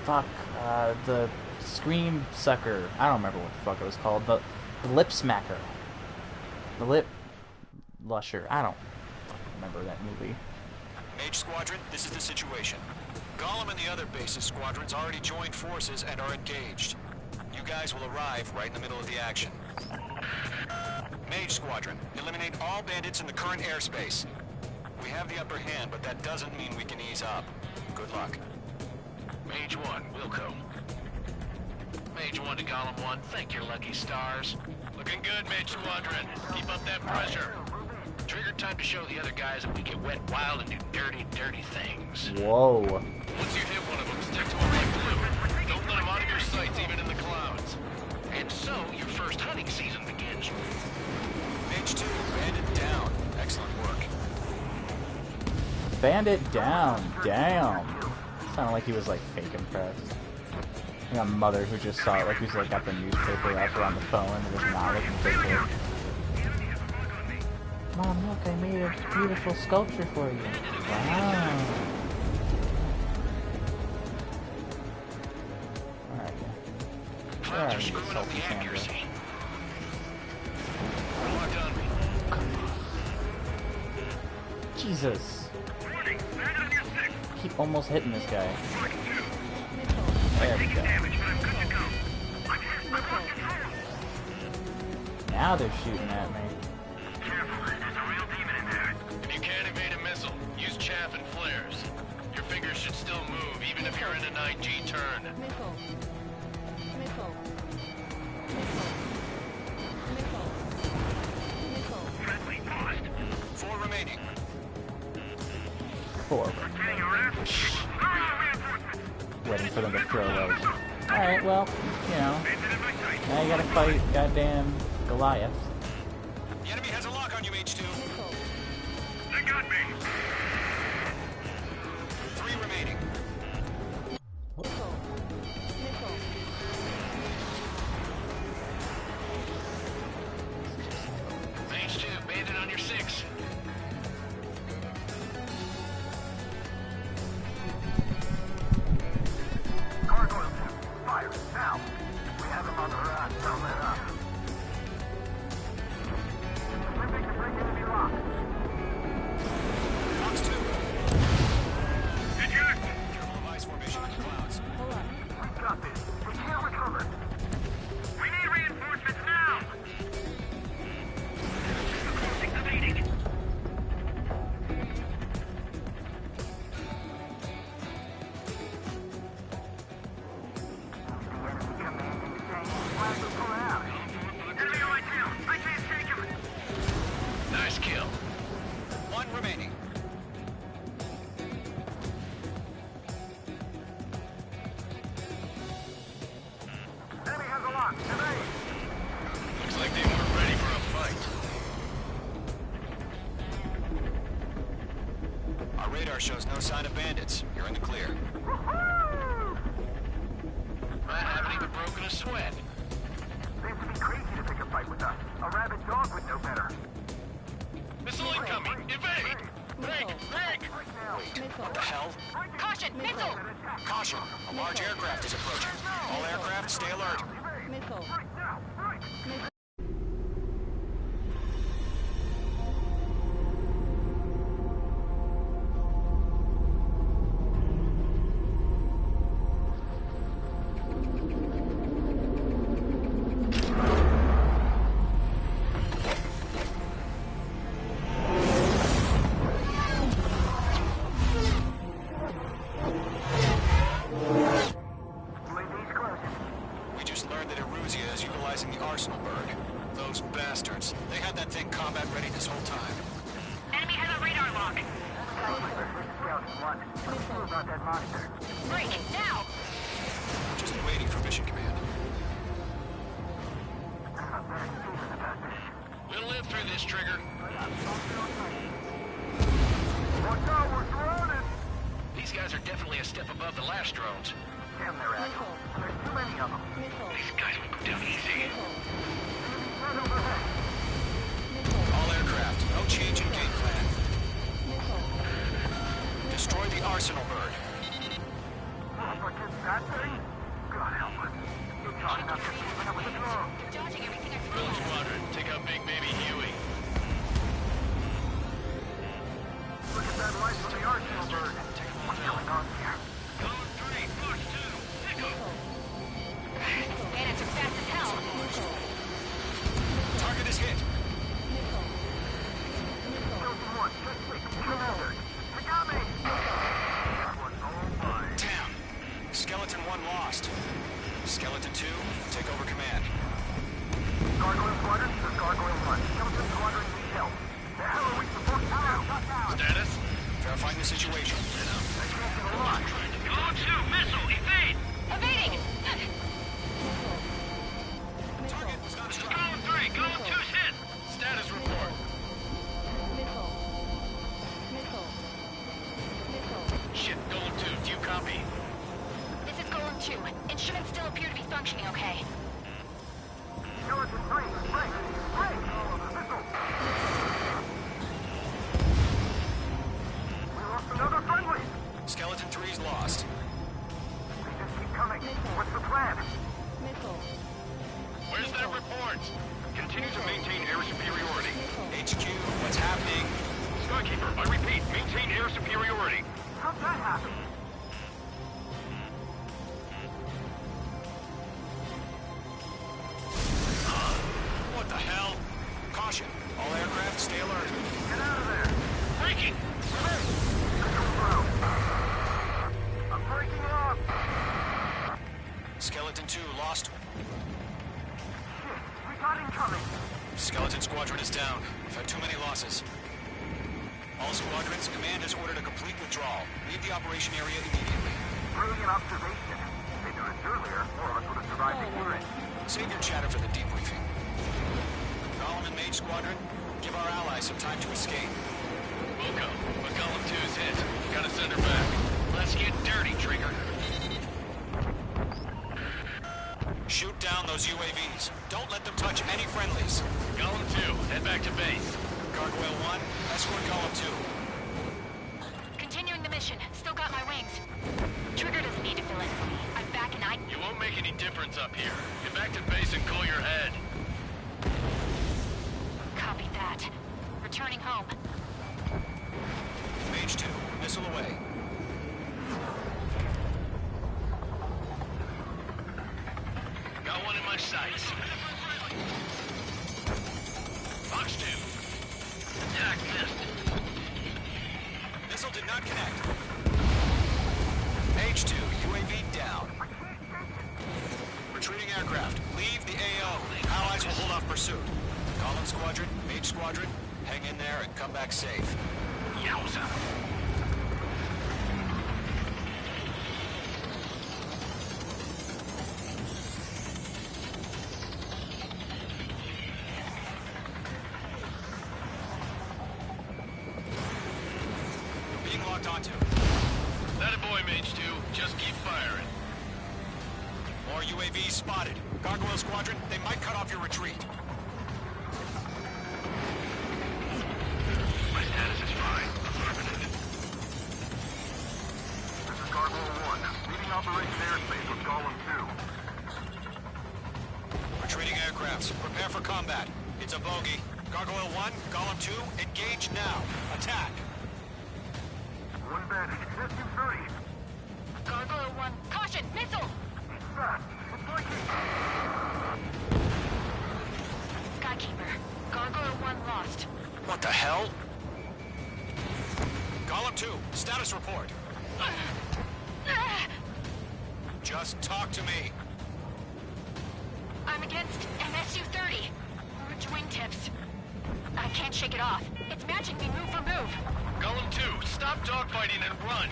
Fuck, the Scream Sucker. I don't remember what the fuck it was called. The Lip Smacker. The Lip Lusher. I don't fucking remember that movie. Mage Squadron, this is the situation. Gollum and the other bases squadrons already joined forces and are engaged. You guys will arrive right in the middle of the action. Mage Squadron, eliminate all bandits in the current airspace. We have the upper hand, but that doesn't mean we can ease up. Good luck. Mage 1, Wilco. Mage 1 to Column 1, thank your lucky stars. Looking good, Mage Squadron. Keep up that pressure. Trigger, time to show the other guys that we get wet wild and do dirty, dirty things. Whoa. Once you hit one of them, stick to them like glue. Don't let them out of your sights, even in the clouds. And so, your first hunting season begins. Mage 2, bandit down. Excellent work. Bandit down. Damn. Sounded like he was, like, fake impressed. Like a mother who just saw it, like who's, like, got the newspaper up on the phone and was not looking for it. Mom, look, I made a beautiful sculpture for you. Wow. Alright. Clouds are screwing up the accuracy. Locked on me. Jesus. Keep almost hitting this guy. There we go. Now they're shooting at me. If you can't evade a missile, use chaff and flares. Your fingers should still move, even if you're in an IG turn. Four remaining. 4. Waiting for them to throw those. Alright, well, you know. Now you gotta fight goddamn Goliath. The enemy has a lock on you, Mage 2. They got me. 3 remaining. Mage 2, bandit on your 6. Gargoyle 2, fire, now. We have him on the run, don't let up. Attempting to break enemy lock. Fox 2. Eject! Careful of ice formation in the clouds. We got this. We can't recover. We need reinforcements now! Activating. Nice kill. 1 remaining. Enemy has a lock. Evade. Looks like they weren't ready for a fight. Our radar shows no sign of bandits. You're in the clear. I haven't even broken a sweat. They have to be crazy to pick a fight with us. A rabid dog would know better. Missile incoming! Evade! Break! Break! What the hell? Caution! Missile! Caution! A large aircraft is approaching. All aircraft, stay alert. just learned that Eruzia is utilizing the Arsenal bird. Those bastards. They had that thing combat ready this whole time. Enemy has a radar lock. About that monster. Break, now! Just waiting for mission command. We'll live through this, Trigger. Watch out, we're surrounded! These guys are definitely a step above the last drones. Damn, they're assholes. There's too many of them. These guys will go down easy. Right overhead. All aircraft, no change in game plan. Destroy the Arsenal bird. That thing? God help us. You're talking about this even up with the drone. Dodging everything I Build squadron, take out Big Baby Huey. Look at that light from the Arsenal bird. What's going on here? Column 3, push 2, Nico! These bandits are fast as hell. Target is hit. Killed one, just wait, kill another. I got me! That one's all mine. Damn. Skeleton 1 lost. Skeleton 2, take over command. Gargoyle Squadron, this is Gargoyle 1. Skeleton Squadron needs help. The hell are we supposed to do? Status? Verifying the situation. I can't get a lock. Column 2, missile, evade! Evading! Target was not struck. Column 3, Column 2's hit! Status report. Shit, Column 2, do you copy? This is Golem 2. Instruments still appear to be functioning okay. Skeleton 3, break! Break! Missile! We lost another friendly! Skeleton 3's lost. We just keep coming. What's the plan? Where's that report? Continue to maintain air superiority. HQ, what's happening? Skykeeper, I repeat, maintain air superiority. How'd that happen? What the hell? Caution. All aircraft, stay alert. Get out of there! Breaking! I'm breaking off! Skeleton 2 lost. Shit, we got incoming! Skeleton Squadron is down. We've had too many losses. All squadrons, command has ordered a complete withdrawal. Leave the operation area immediately. Brilliant observation. If they'd done it earlier, more of us would have survived the hearing. Save your chatter for the debriefing. Golem and Mage Squadron, give our allies some time to escape. Wilco, but Column 2's hit. Gotta send her back. Let's get dirty, Trigger. Shoot down those UAVs. Don't let them touch any friendlies. Column 2, head back to base. Gargoyle 1, escort Column 2. Continuing the mission. Still got my wings. Trigger doesn't need to fill in for me. I'm back and I... You won't make any difference up here. Get back to base and cool your head. Copy that. Returning home. Mage 2, missile away. Got one in my sights. Fox 2. Attack missed. Missile did not connect. Mage 2, UAV down. Retreating aircraft, leave the AO. Allies will hold off pursuit. Golem Squadron, Mage Squadron, hang in there and come back safe. Yowza. Being locked onto. That a boy, Mage 2. Just keep firing. More UAVs spotted. Gargoyle Squadron, they might cut off your retreat. My status is fine. Affirmative. This is Gargoyle 1, leading Operation Airspace with Golem 2. Retreating aircrafts, prepare for combat. It's a bogey. Gargoyle 1, Golem 2, engage now. Attack. One bandit, SU-30. Gargoyle 1. Caution! Missile! It's fast. It's breaking. Skykeeper. Gargoyle 1 lost. What the hell? Golem 2, status report. Just talk to me. shake it off. It's matching me move for move. Golem 2, stop dogfighting and run.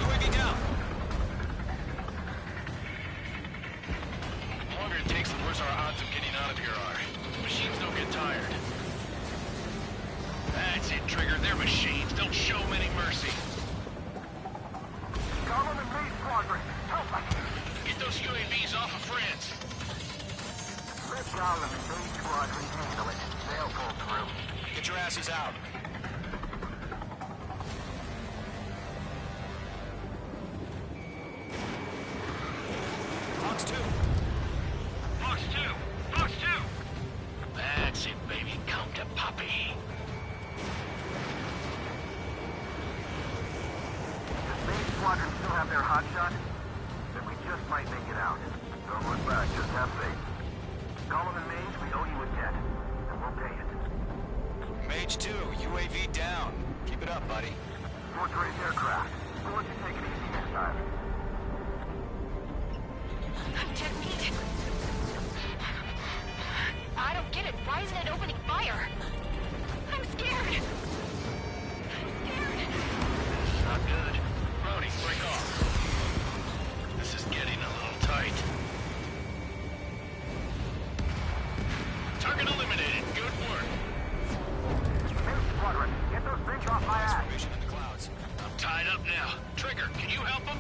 UAV down. The longer it takes, the worse our odds of getting out of here are. Machines don't get tired. That's it, Trigger. They're machines. Don't show them any mercy. Column and main squadron, help us! Get those UAVs off of France. Let Column and main squadron handle it. They'll pull through. Get your asses out. Fox 2. Fox 2! Fox 2! That's it, baby. Come to Poppy. Does main squadron still have their hotshot? Then we just might make it out. Don't look back, just have faith. Column and Mage, we owe you a debt, and we'll pay it. Mage 2, UAV down. Keep it up, buddy. Fort Gray's aircraft. We'll let you take it easy next time. I'm dead meat. I don't get it. Why isn't it opening fire? I'm scared. I'm scared. This is not good. Brody, break off. This is getting a little tight. Target eliminated. Good work. Main squadron, get those things off my ass. Formation in the clouds. I'm tied up now. Trigger, can you help him?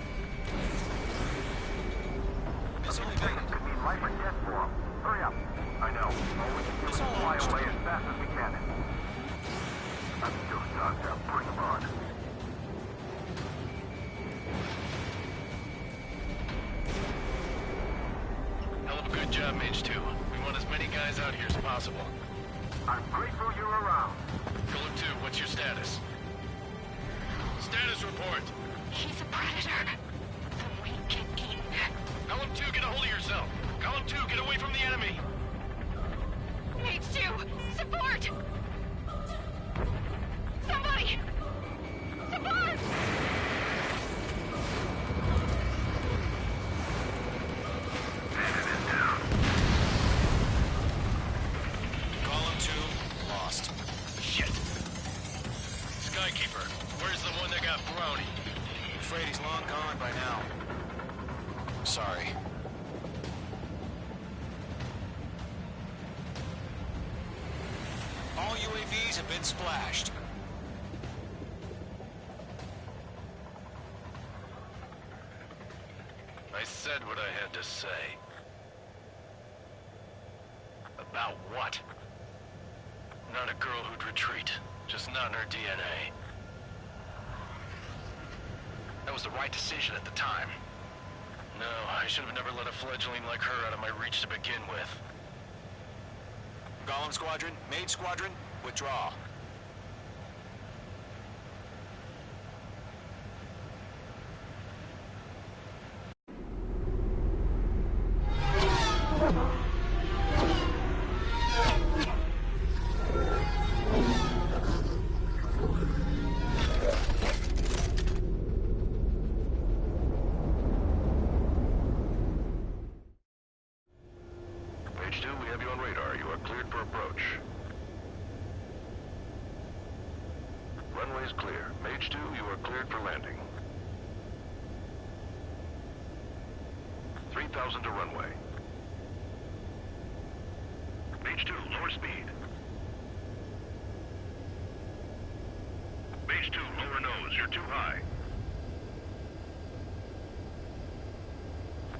Missile This evaded. could mean life or death for them. Hurry up. I know. All we can do is fly away as fast as we can. I'm still stuck. Bring them on. Hell of a good job, Mage 2. We want as many guys out here as possible. I'm grateful you're around. Golem 2, what's your status? Status report. He's a predator. The weak get eaten. Golem 2, get a hold of yourself. Golem 2, get away from the enemy. Mage 2, support! Somebody! Support! Column 2, lost. Shit. Skykeeper, where's the one that got Brownie? Afraid he's long gone by now. Sorry. All UAVs have been splashed. I said what I had to say. About what? Not a girl who'd retreat. Just not in her DNA. That was the right decision at the time. No, I should have never let a fledgling like her out of my reach to begin with. Golem Squadron, Mage Squadron, withdraw. Mage 2, we have you on radar. You are cleared for approach. Runway is clear. Mage 2, you are cleared for landing. 3,000 to runway. Mage 2, lower speed. Mage 2, lower nose. You're too high.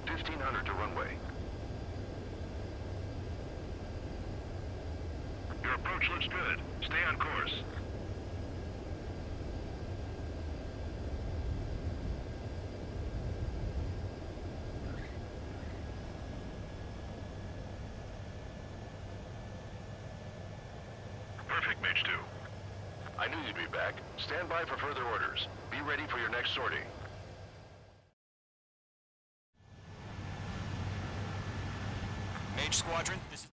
1,500 to runway. Your approach looks good. Stay on course. Perfect, Mage 2. I knew you'd be back. Stand by for further orders. Be ready for your next sortie. Mage Squadron, this is...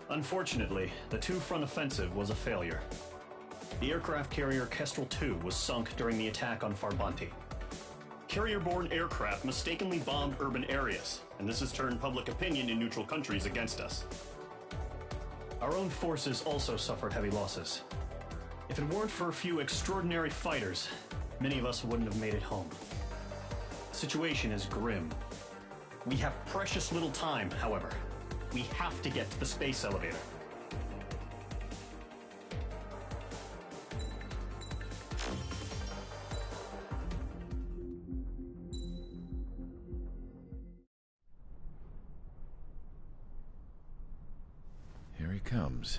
Unfortunately, the two-front offensive was a failure. The aircraft carrier Kestrel II was sunk during the attack on Farbanti. Carrier-borne aircraft mistakenly bombed urban areas, and this has turned public opinion in neutral countries against us. Our own forces also suffered heavy losses. If it weren't for a few extraordinary fighters, many of us wouldn't have made it home. The situation is grim. We have precious little time, however. We have to get to the space elevator. Here he comes.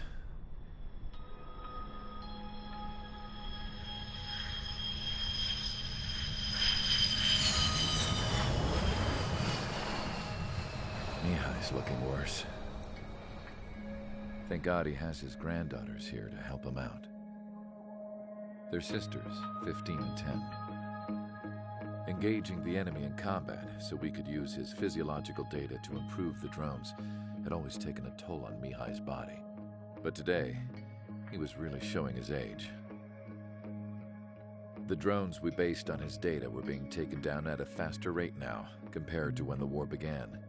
Mihai's looking worse. Thank God he has his granddaughters here to help him out. They're sisters, 15 and 10. Engaging the enemy in combat so we could use his physiological data to improve the drones had always taken a toll on Mihai's body. But today, he was really showing his age. The drones we based on his data were being taken down at a faster rate now compared to when the war began.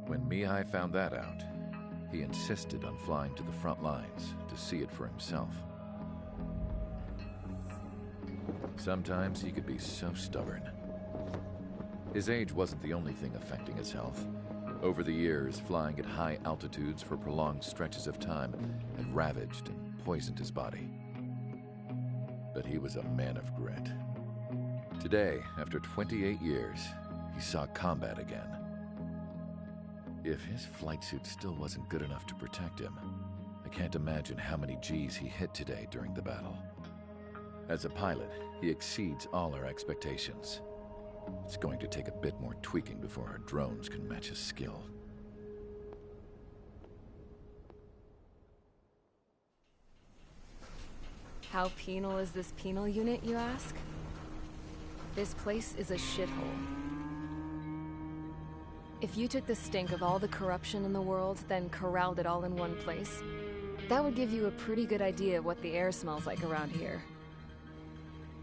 When Mihai found that out, he insisted on flying to the front lines to see it for himself. Sometimes he could be so stubborn. His age wasn't the only thing affecting his health. Over the years, flying at high altitudes for prolonged stretches of time had ravaged and poisoned his body. But he was a man of grit. Today, after 28 years, he saw combat again. If his flight suit still wasn't good enough to protect him, I can't imagine how many G's he hit today during the battle. As a pilot, he exceeds all our expectations. It's going to take a bit more tweaking before our drones can match his skill. How penal is this penal unit, you ask? This place is a shithole. If you took the stink of all the corruption in the world, then corralled it all in one place, that would give you a pretty good idea of what the air smells like around here.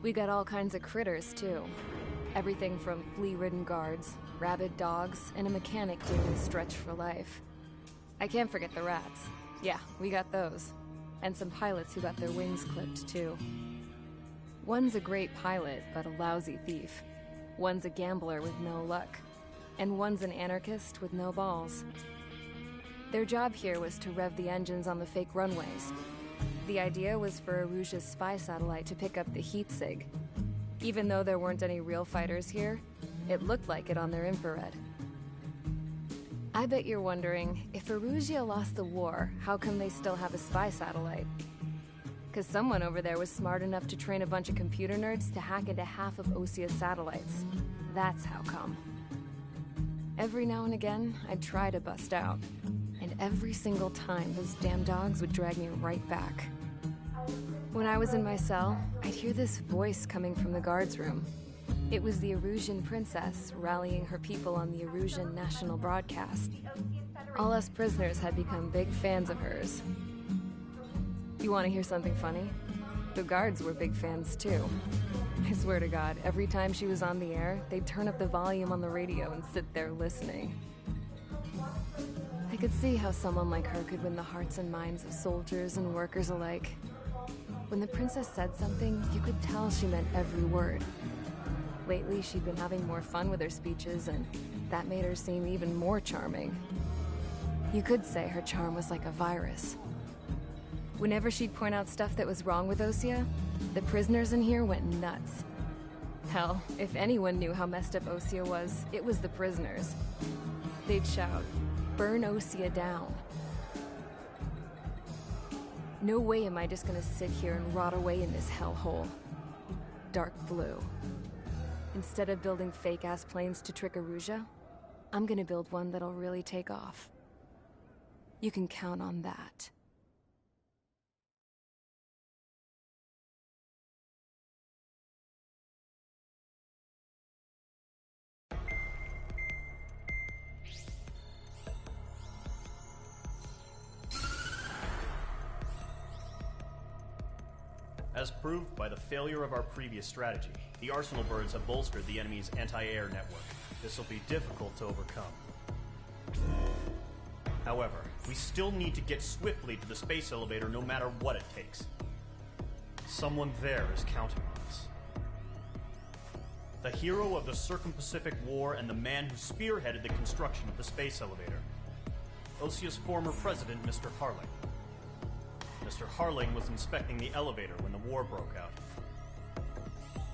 We got all kinds of critters, too. Everything from flea-ridden guards, rabid dogs, and a mechanic doing a stretch for life. I can't forget the rats. Yeah, we got those. And some pilots who got their wings clipped, too. One's a great pilot, but a lousy thief. One's a gambler with no luck. And one's an anarchist with no balls. Their job here was to rev the engines on the fake runways. The idea was for Aruja's spy satellite to pick up the heat sig. Even though there weren't any real fighters here, it looked like it on their infrared. I bet you're wondering, if Aruja lost the war, how come they still have a spy satellite? Because someone over there was smart enough to train a bunch of computer nerds to hack into half of Osia's satellites. That's how come. Every now and again, I'd try to bust out. And every single time, those damn dogs would drag me right back. When I was in my cell, I'd hear this voice coming from the guards room. It was the Erusian princess rallying her people on the Erusian national broadcast. All us prisoners had become big fans of hers. You want to hear something funny? The guards were big fans too. I swear to God, every time she was on the air, they'd turn up the volume on the radio and sit there listening. I could see how someone like her could win the hearts and minds of soldiers and workers alike. When the princess said something, you could tell she meant every word. Lately, she'd been having more fun with her speeches, and that made her seem even more charming. You could say her charm was like a virus. Whenever she'd point out stuff that was wrong with Osia, the prisoners in here went nuts. Hell, if anyone knew how messed up Osia was, it was the prisoners. They'd shout, "Burn Osia down." No way am I just gonna sit here and rot away in this hellhole. Dark blue. Instead of building fake-ass planes to trick Aruja, I'm gonna build one that'll really take off. You can count on that. As proved by the failure of our previous strategy, the Arsenal birds have bolstered the enemy's anti-air network. This will be difficult to overcome. However, we still need to get swiftly to the space elevator no matter what it takes. Someone there is counting on us. The hero of the Circum-Pacific War and the man who spearheaded the construction of the space elevator. Osia's former president, Mr. Harling. Mr. Harling was inspecting the elevator when the war broke out.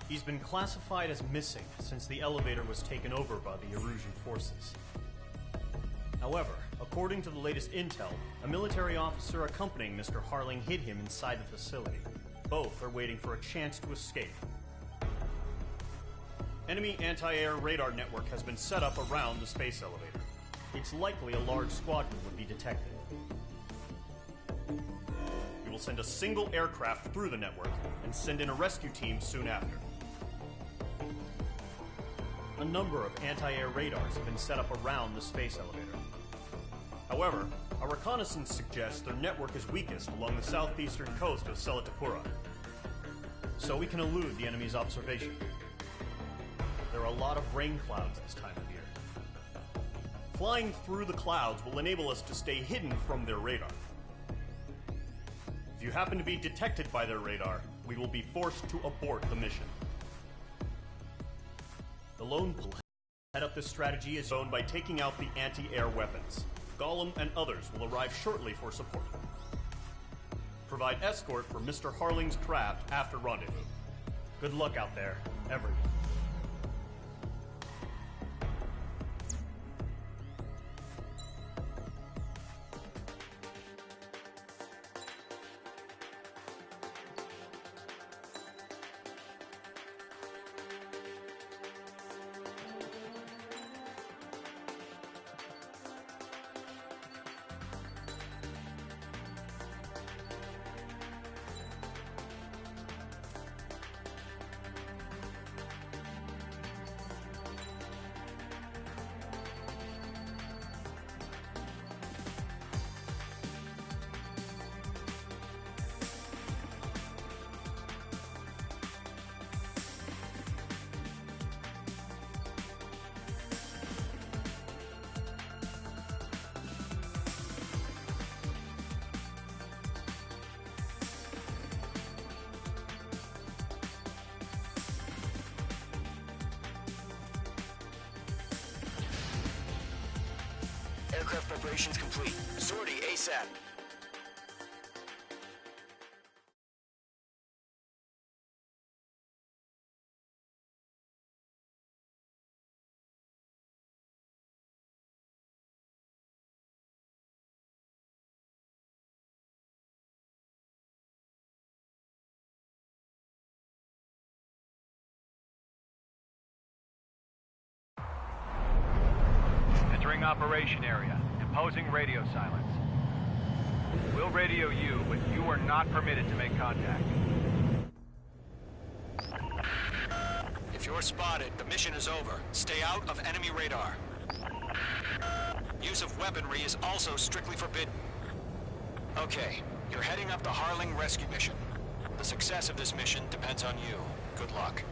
He's been classified as missing since the elevator was taken over by the Erusian forces. However, according to the latest intel, a military officer accompanying Mr. Harling hid him inside the facility. Both are waiting for a chance to escape. Enemy anti-air radar network has been set up around the space elevator. It's likely a large squadron would be detected. We will send a single aircraft through the network and send in a rescue team soon after. A number of anti-air radars have been set up around the space elevator. However, our reconnaissance suggests their network is weakest along the southeastern coast of Selatapura, so we can elude the enemy's observation. There are a lot of rain clouds this time of year. Flying through the clouds will enable us to stay hidden from their radar. If you happen to be detected by their radar, we will be forced to abort the mission. The lone will head up this strategy is owned by taking out the anti-air weapons. Gollum and others will arrive shortly for support. Provide escort for Mr. Harling's craft after rendezvous. Good luck out there, everyone. Aircraft preparations complete. Sortie ASAP. Entering operation area. Imposing radio silence. We'll radio you, but you are not permitted to make contact. If you're spotted, the mission is over. Stay out of enemy radar. Use of weaponry is also strictly forbidden. Okay, you're heading up the Harling rescue mission. The success of this mission depends on you. Good luck.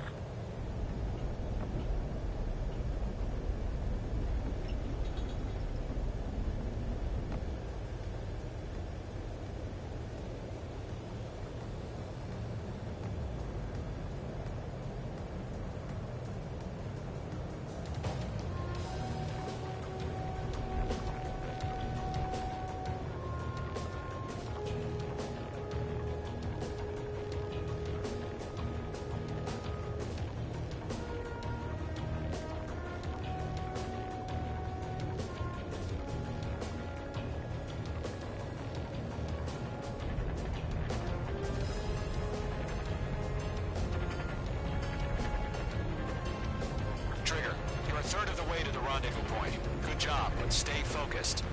A third of the way to the rendezvous point. Good job, but stay focused.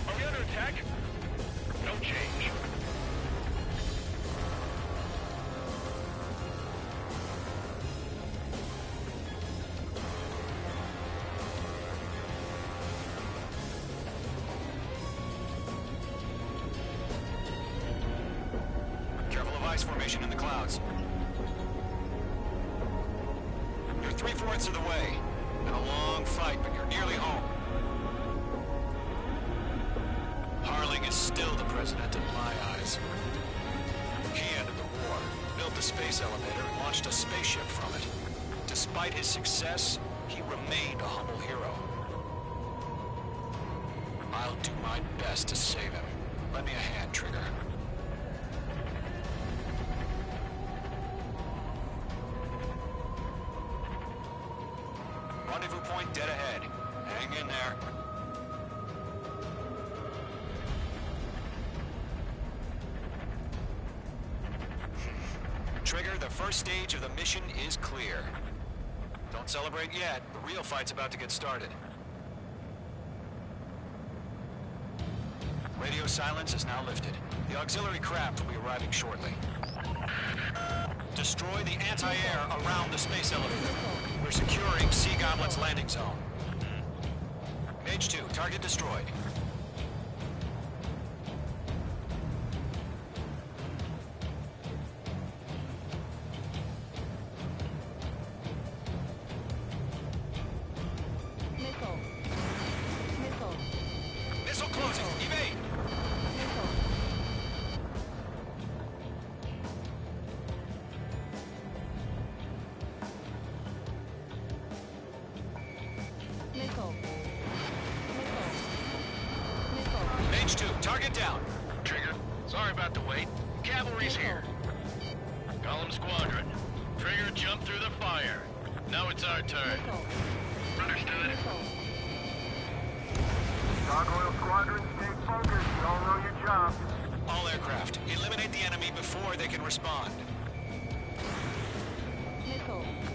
On the other formation in the clouds. You're 3/4 of the way. Been a long fight, but you're nearly home. Harling is still the president in my eyes. He ended the war, built the space elevator, and launched a spaceship from it. Despite his success, he remained a humble hero. I'll do my best to save him. Lend me a hand, Trigger. Rendezvous point dead ahead. Hang in there. Trigger, the first stage of the mission is clear. Don't celebrate yet. The real fight's about to get started. Radio silence is now lifted. The auxiliary craft will be arriving shortly. Destroy the anti-air around the space elevator. We're securing Sea Goblin's landing zone. Mage 2, target destroyed. Missile closing. Evade. Mage 2, target down. Trigger, sorry about the wait. Cavalry's here. Column Squadron. Trigger jumped through the fire. Now it's our turn. Understood. Gargoyle Squadron, stay focused. You all know your job. All aircraft, eliminate the enemy before they can respond.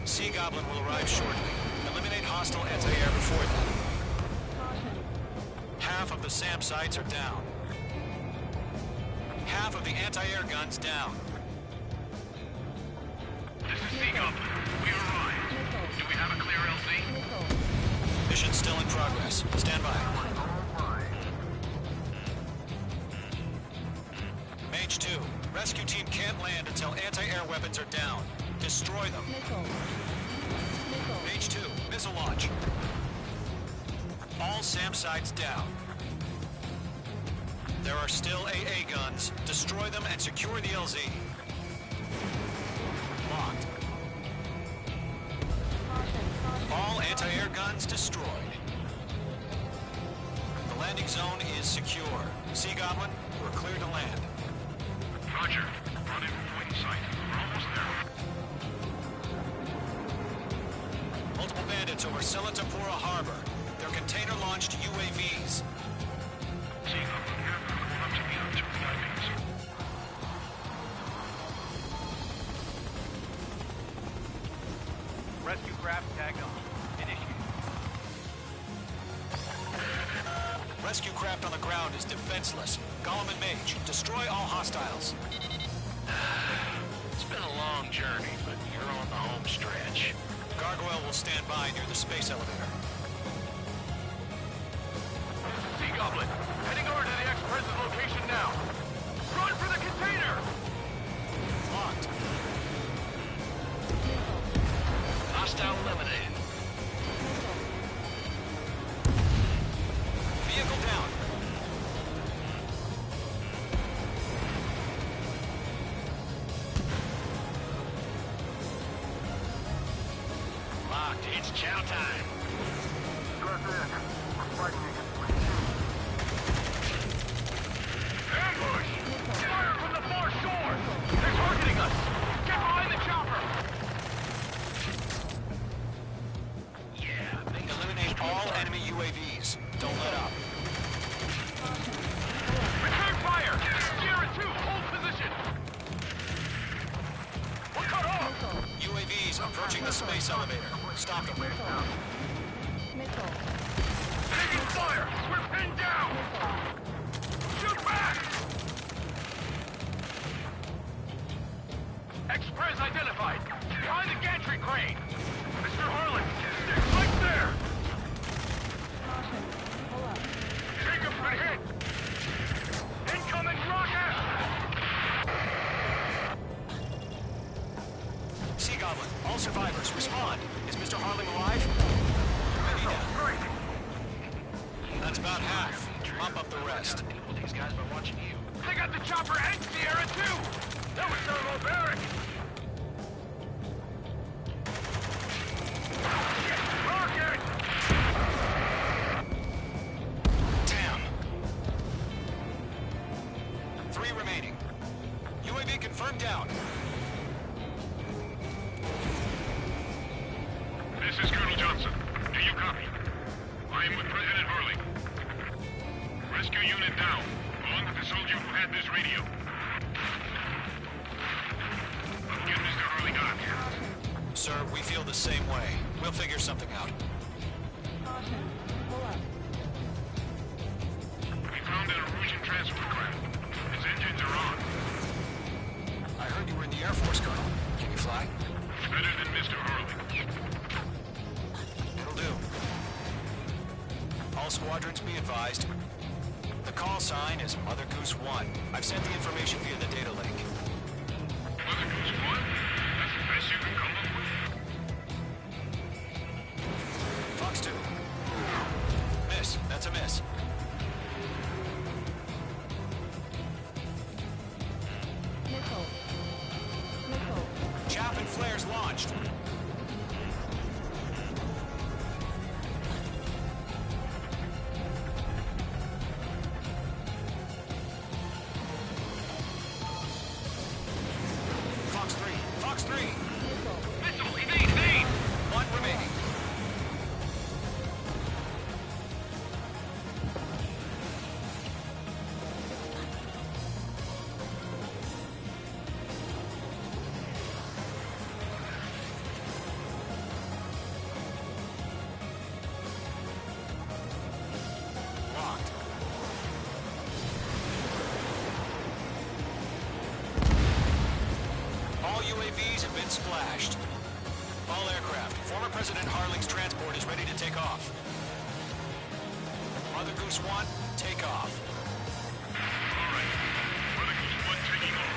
Sea Goblin will arrive shortly. Eliminate hostile anti-air before then. Half of the SAM sites are down. Half of the anti-air guns down. This is Sea Goblin. We arrived. Do we have a clear LZ? Mission still in progress. Stand by. Mage 2, rescue team can't land until anti-air weapons are down. Destroy them. Mage 2, missile launch. All SAM sites down. There are still AA guns. Destroy them and secure the LZ. Locked. All anti-air guns destroyed. The landing zone is secure. Sea Goblin, we're clear to land. Roger. Rendezvous point in sight. We're almost there. Multiple bandits over Selatapura Harbor. They're container-launched UAVs. Sea Goblin here. Going up to the other two VIPs. Rescue craft tagged on. Initiated. Rescue craft on the ground is defenseless. Gollum and Mage, destroy all hostiles. It's been a long journey, but you're on the home stretch. Gargoyle will stand by near the space elevator. Sea Goblin, heading over to the Express's location now. Run for the container! Locked. Hostile eliminated. Vehicle down. Locked. It's chow time. Stress in. We're fighting against ambush! Fire from the far shore! They're targeting us! Get behind the chopper! Yeah, eliminate all enemy UAVs. Don't let up. Return fire! Sierra 2, hold position! We're cut off! UAVs approaching the space elevator. Stop them. about half. Mop up the rest. These guys by watching you. They got the chopper and Sierra too! That was thermobaric! Rocket! Damn. 3 remaining. UAV confirmed down. This is Colonel Johnson. Do you copy? I am with President Harley. Rescue unit down, along with the soldier who had this radio. Get Mr. Harley got. Sir, we feel the same way. We'll figure something out. We found an Erusian transport craft. Its engines are on. I heard you were in the Air Force, Colonel. Can you fly? Better than Mr. Harley. It'll do. All squadrons be advised. The call sign is Mother Goose 1. I've sent the information via the data link. Mother Goose 1? That's the best you can come up with? Fox 2. Miss. That's a miss. Chaff and flares launched. Fox 3. Fox 3. Missile, evade! 1 remaining. Locked. All UAVs have been splashed. All aircraft. Former President Harling's transport is ready to take off. Mother Goose 1, take off. Alright. Mother Goose 1 taking off.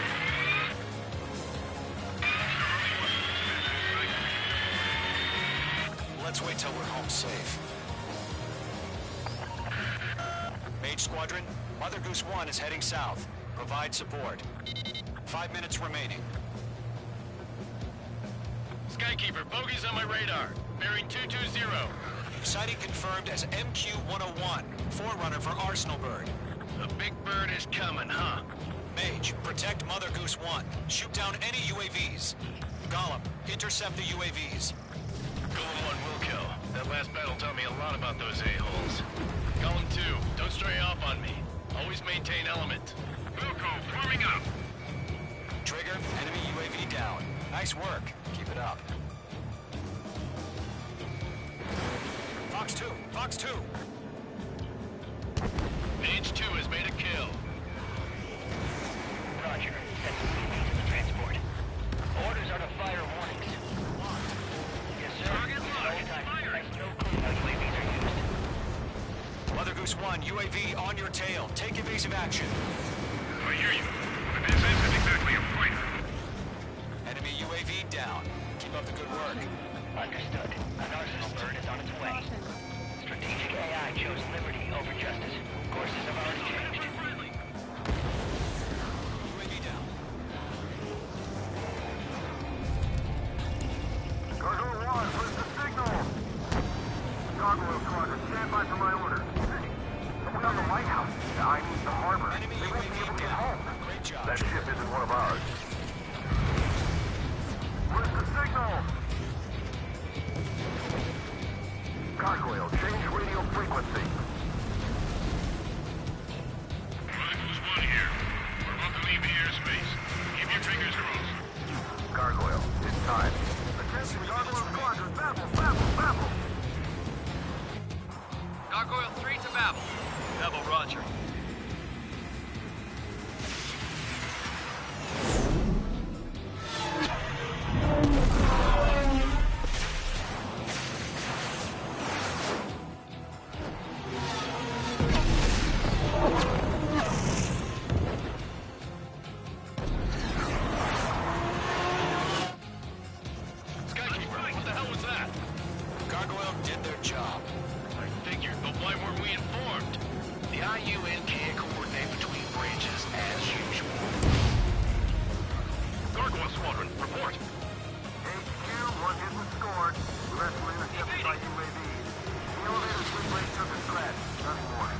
Let's wait till we're home safe. Mage Squadron, Mother Goose 1 is heading south. Provide support. 5 minutes remaining. Skykeeper, bogeys on my radar. Bearing 220. Sighting confirmed as MQ-101, forerunner for Arsenal Bird. The big bird is coming, huh? Mage, protect Mother Goose 1. Shoot down any UAVs. Gollum, intercept the UAVs. Golem 1 will kill. That last battle taught me a lot about those a-holes. Golem 2, don't stray off on me. Always maintain element. Wilco, forming up. Trigger, enemy UAV down. Nice work. Keep it up. Fox 2, Fox 2. Mage 2 has made a kill. Roger. That's the lead to the transport. Orders are to fire warnings. Yes, sir. Target locked. Fire. No clue how UAVs are used. Mother Goose 1, UAV on your tail. Take evasive action. I hear you. But this isn't exactly a fighter. Enemy UAV down. Keep up the good work. Understood. An Arsenal bird is on its way. Strategic AI chose liberty over justice. Courses have already changed. UAV down. Cargo 1, where's the signal? Gargoyle Squadron, stand by for my order. Are we on the lighthouse? I mean the harbor. Enemy They won't be able UAV to get down. home. Great job. That ship isn't one of ours. Where's the signal? Gargoyle, change radio frequency. Mother Goose 1 here. We're about to leave the airspace. Keep your fingers crossed. Gargoyle, it's time. Attention, Gargoyle Squadron, Babel, Babel, Babel! Gargoyle 3 to Babel. Double roger. Skykeeper, what the hell was that? Gargoyle did their job. I figured, but why weren't we informed? the UN can't coordinate between branches as usual. Gargoyle Squadron, report. HQ, one hit was scored. The rest were intercepted by UAVs. The elevator switch rate took a scratch. Nothing more.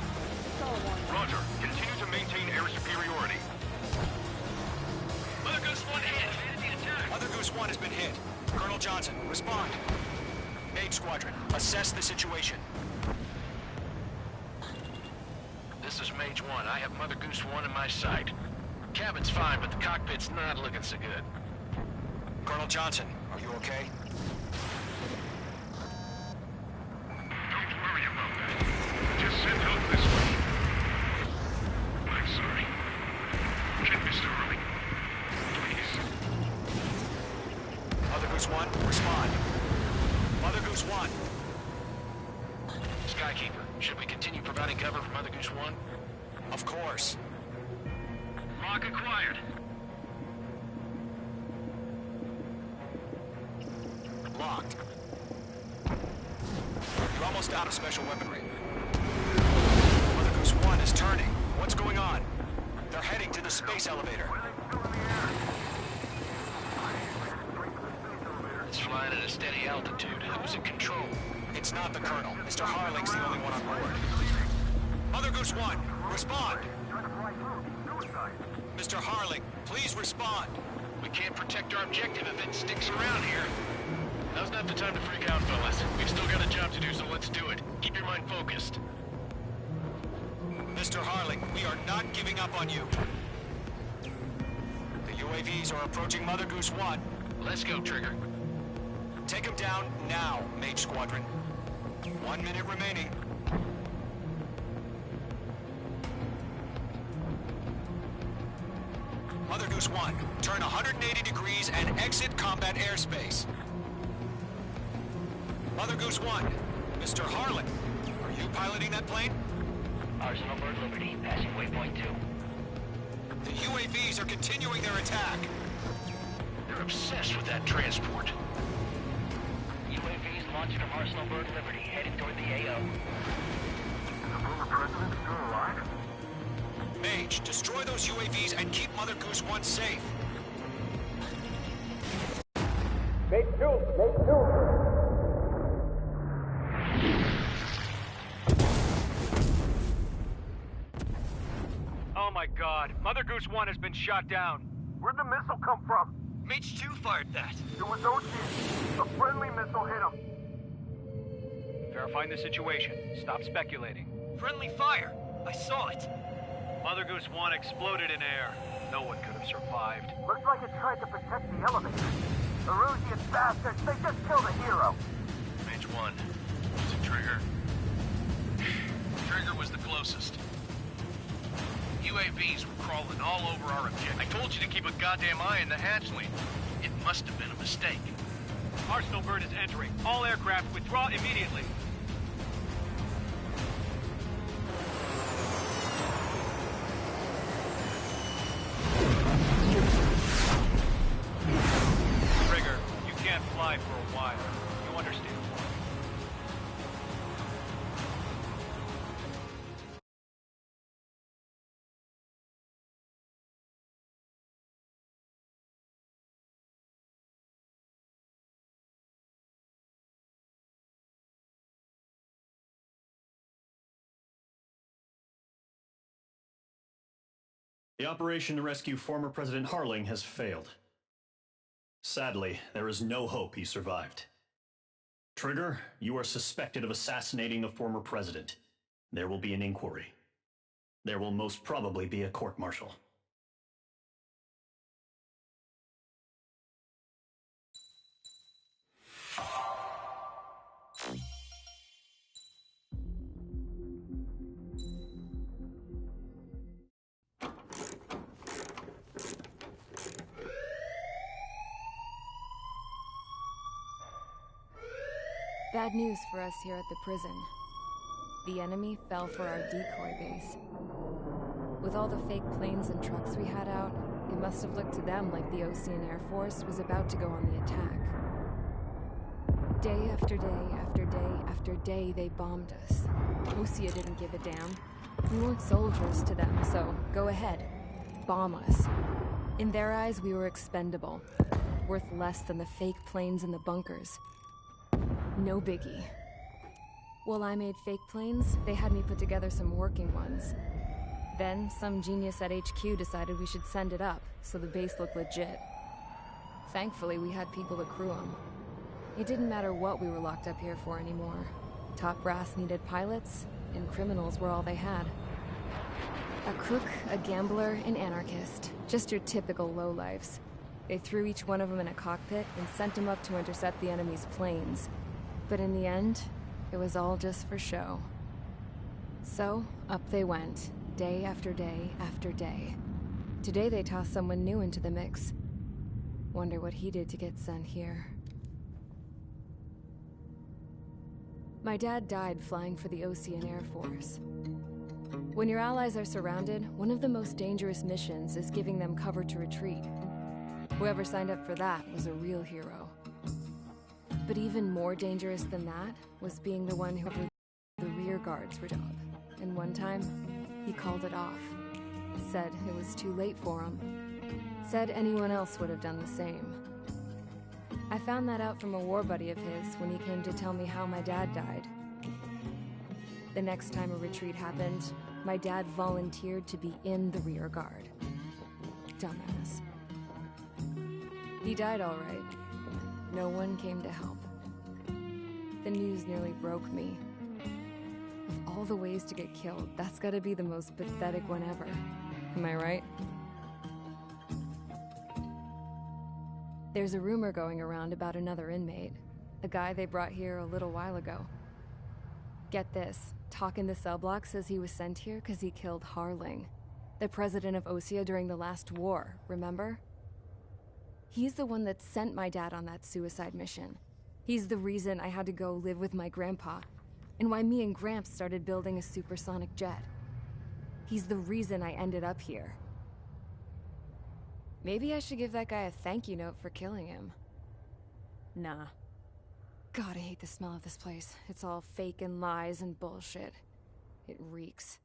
Roger. Continue to maintain air superiority. Mother Goose 1 hit. Mother Goose 1 has been hit. Colonel Johnson, respond. Mage Squadron, assess the situation. This is Mage 1. I have Mother Goose 1 in my sight. Cabin's fine, but the cockpit's not looking so good. Colonel Johnson, are you okay? Don't worry about that. Just send help this way. I'm sorry. Get Mr. Hurley. Please. Mother Goose 1, respond. Mother Goose 1. Skykeeper, should we continue providing cover for Mother Goose 1? Of course. Lock acquired. Locked. You're almost out of special weaponry. Mother Goose 1 is turning. What's going on? They're heading to the space elevator. It's flying at a steady altitude. Who's in control? It's not the Colonel. Mr. Harling's the only one on board. Mother Goose 1, respond! Mr. Harling, please respond! We can't protect our objective if it sticks around here. Now's not the time to freak out, fellas. We've still got a job to do, so let's do it. Keep your mind focused. Mr. Harling, we are not giving up on you. The UAVs are approaching Mother Goose 1. Let's go, Trigger. Take them down now, Mage Squadron. 1 minute remaining. Mother Goose 1, turn 180 degrees and exit combat airspace. Mother Goose 1, Mr. Harlan, are you piloting that plane? Arsenal Bird Liberty, passing waypoint 2. The UAVs are continuing their attack. They're obsessed with that transport. UAVs launched from Arsenal Bird Liberty, heading toward the AO. Is the former president still alive? Mage, destroy those UAVs and keep Mother Goose 1 safe. Mate 2! Mate 2! Oh my god, Mother Goose 1 has been shot down. Where'd the missile come from? Mage 2 fired that. It was Ocean. A friendly missile hit him. Verifying the situation. Stop speculating. Friendly fire. I saw it. Mother Goose 1 exploded in air. No one could have survived. Looks like it tried to protect the elevator. Erusian bastards, they just killed a hero. Mage 1. Is it Trigger? Trigger was the closest. UAVs were crawling all over our objective. I told you to keep a goddamn eye in the hatchling. It must have been a mistake. Arsenal Bird is entering. All aircraft withdraw immediately. Trigger, you can't fly for a while. You understand? The operation to rescue former President Harling has failed. Sadly, there is no hope he survived. Trigger, you are suspected of assassinating the former president. There will be an inquiry. There will most probably be a court-martial. Bad news for us here at the prison. The enemy fell for our decoy base. With all the fake planes and trucks we had out, it must have looked to them like the Ocean Air Force was about to go on the attack. Day after day after day after day, they bombed us. Osea didn't give a damn. We weren't soldiers to them, so go ahead. Bomb us. In their eyes, we were expendable. Worth less than the fake planes in the bunkers. No biggie. While I made fake planes, they had me put together some working ones. Then, some genius at HQ decided we should send it up, so the base looked legit. Thankfully, we had people to crew them. It didn't matter what we were locked up here for anymore. Top brass needed pilots, and criminals were all they had. A crook, a gambler, an anarchist. Just your typical lowlifes. They threw each one of them in a cockpit and sent them up to intercept the enemy's planes. But in the end, it was all just for show. So, up they went, day after day after day. Today they tossed someone new into the mix. Wonder what he did to get sent here. My dad died flying for the Ocean Air Force. When your allies are surrounded, one of the most dangerous missions is giving them cover to retreat. Whoever signed up for that was a real hero. But even more dangerous than that was being the one who did the rear guard's job. And one time, he called it off. Said it was too late for him. Said anyone else would have done the same. I found that out from a war buddy of his when he came to tell me how my dad died. The next time a retreat happened, my dad volunteered to be in the rear guard. Dumbass. He died all right. No one came to help. The news nearly broke me. Of all the ways to get killed, that's gotta be the most pathetic one ever. Am I right? There's a rumor going around about another inmate. A guy they brought here a little while ago. Get this, talk in the cell block says he was sent here because he killed Harling, the president of Osea during the last war, remember? He's the one that sent my dad on that suicide mission. He's the reason I had to go live with my grandpa, and why me and Gramps started building a supersonic jet. He's the reason I ended up here. Maybe I should give that guy a thank you note for killing him. Nah. God, I hate the smell of this place. It's all fake and lies and bullshit. It reeks.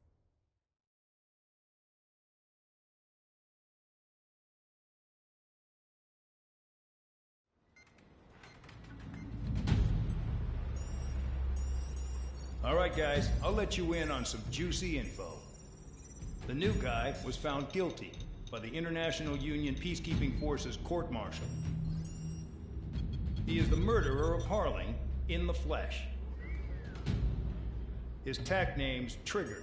All right, guys, I'll let you in on some juicy info. The new guy was found guilty by the International Union Peacekeeping Forces court-martial. He is the murderer of Harling in the flesh. His tack name's Trigger.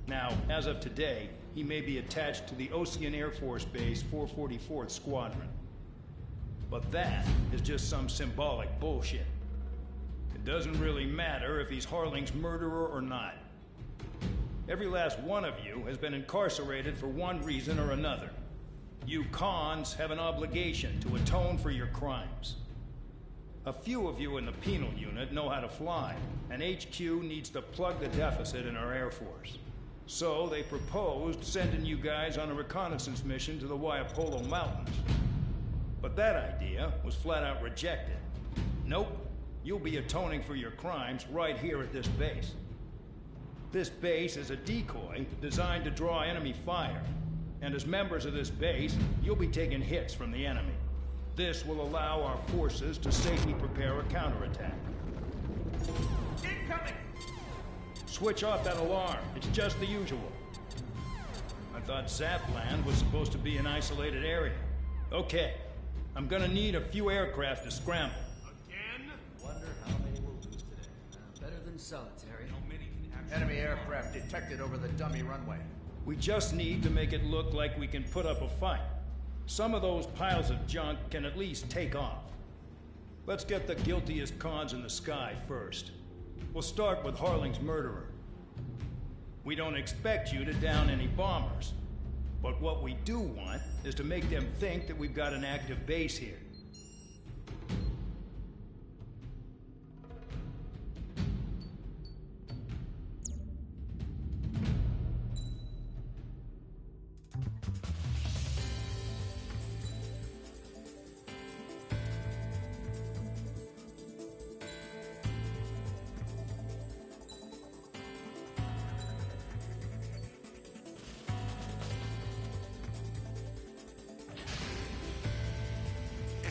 Now, as of today, he may be attached to the Ocean Air Force Base 444th Squadron. But that is just some symbolic bullshit. It doesn't really matter if he's Harling's murderer or not. Every last one of you has been incarcerated for one reason or another. You cons have an obligation to atone for your crimes. A few of you in the penal unit know how to fly, and HQ needs to plug the deficit in our Air Force. So they proposed sending you guys on a reconnaissance mission to the Waiapolo Mountains. But that idea was flat out rejected. Nope, you'll be atoning for your crimes right here at this base. This base is a decoy designed to draw enemy fire. And as members of this base, you'll be taking hits from the enemy. This will allow our forces to safely prepare a counterattack. Incoming! Switch off that alarm. It's just the usual. I thought Zapland was supposed to be an isolated area. Okay, I'm gonna need a few aircraft to scramble. Again? Wonder how many we'll lose today. Better than solitary. How many can actually... Enemy aircraft detected over the dummy runway. We just need to make it look like we can put up a fight. Some of those piles of junk can at least take off. Let's get the guiltiest cons in the sky first. We'll start with Harling's murderer. We don't expect you to down any bombers. But what we do want is to make them think that we've got an active base here.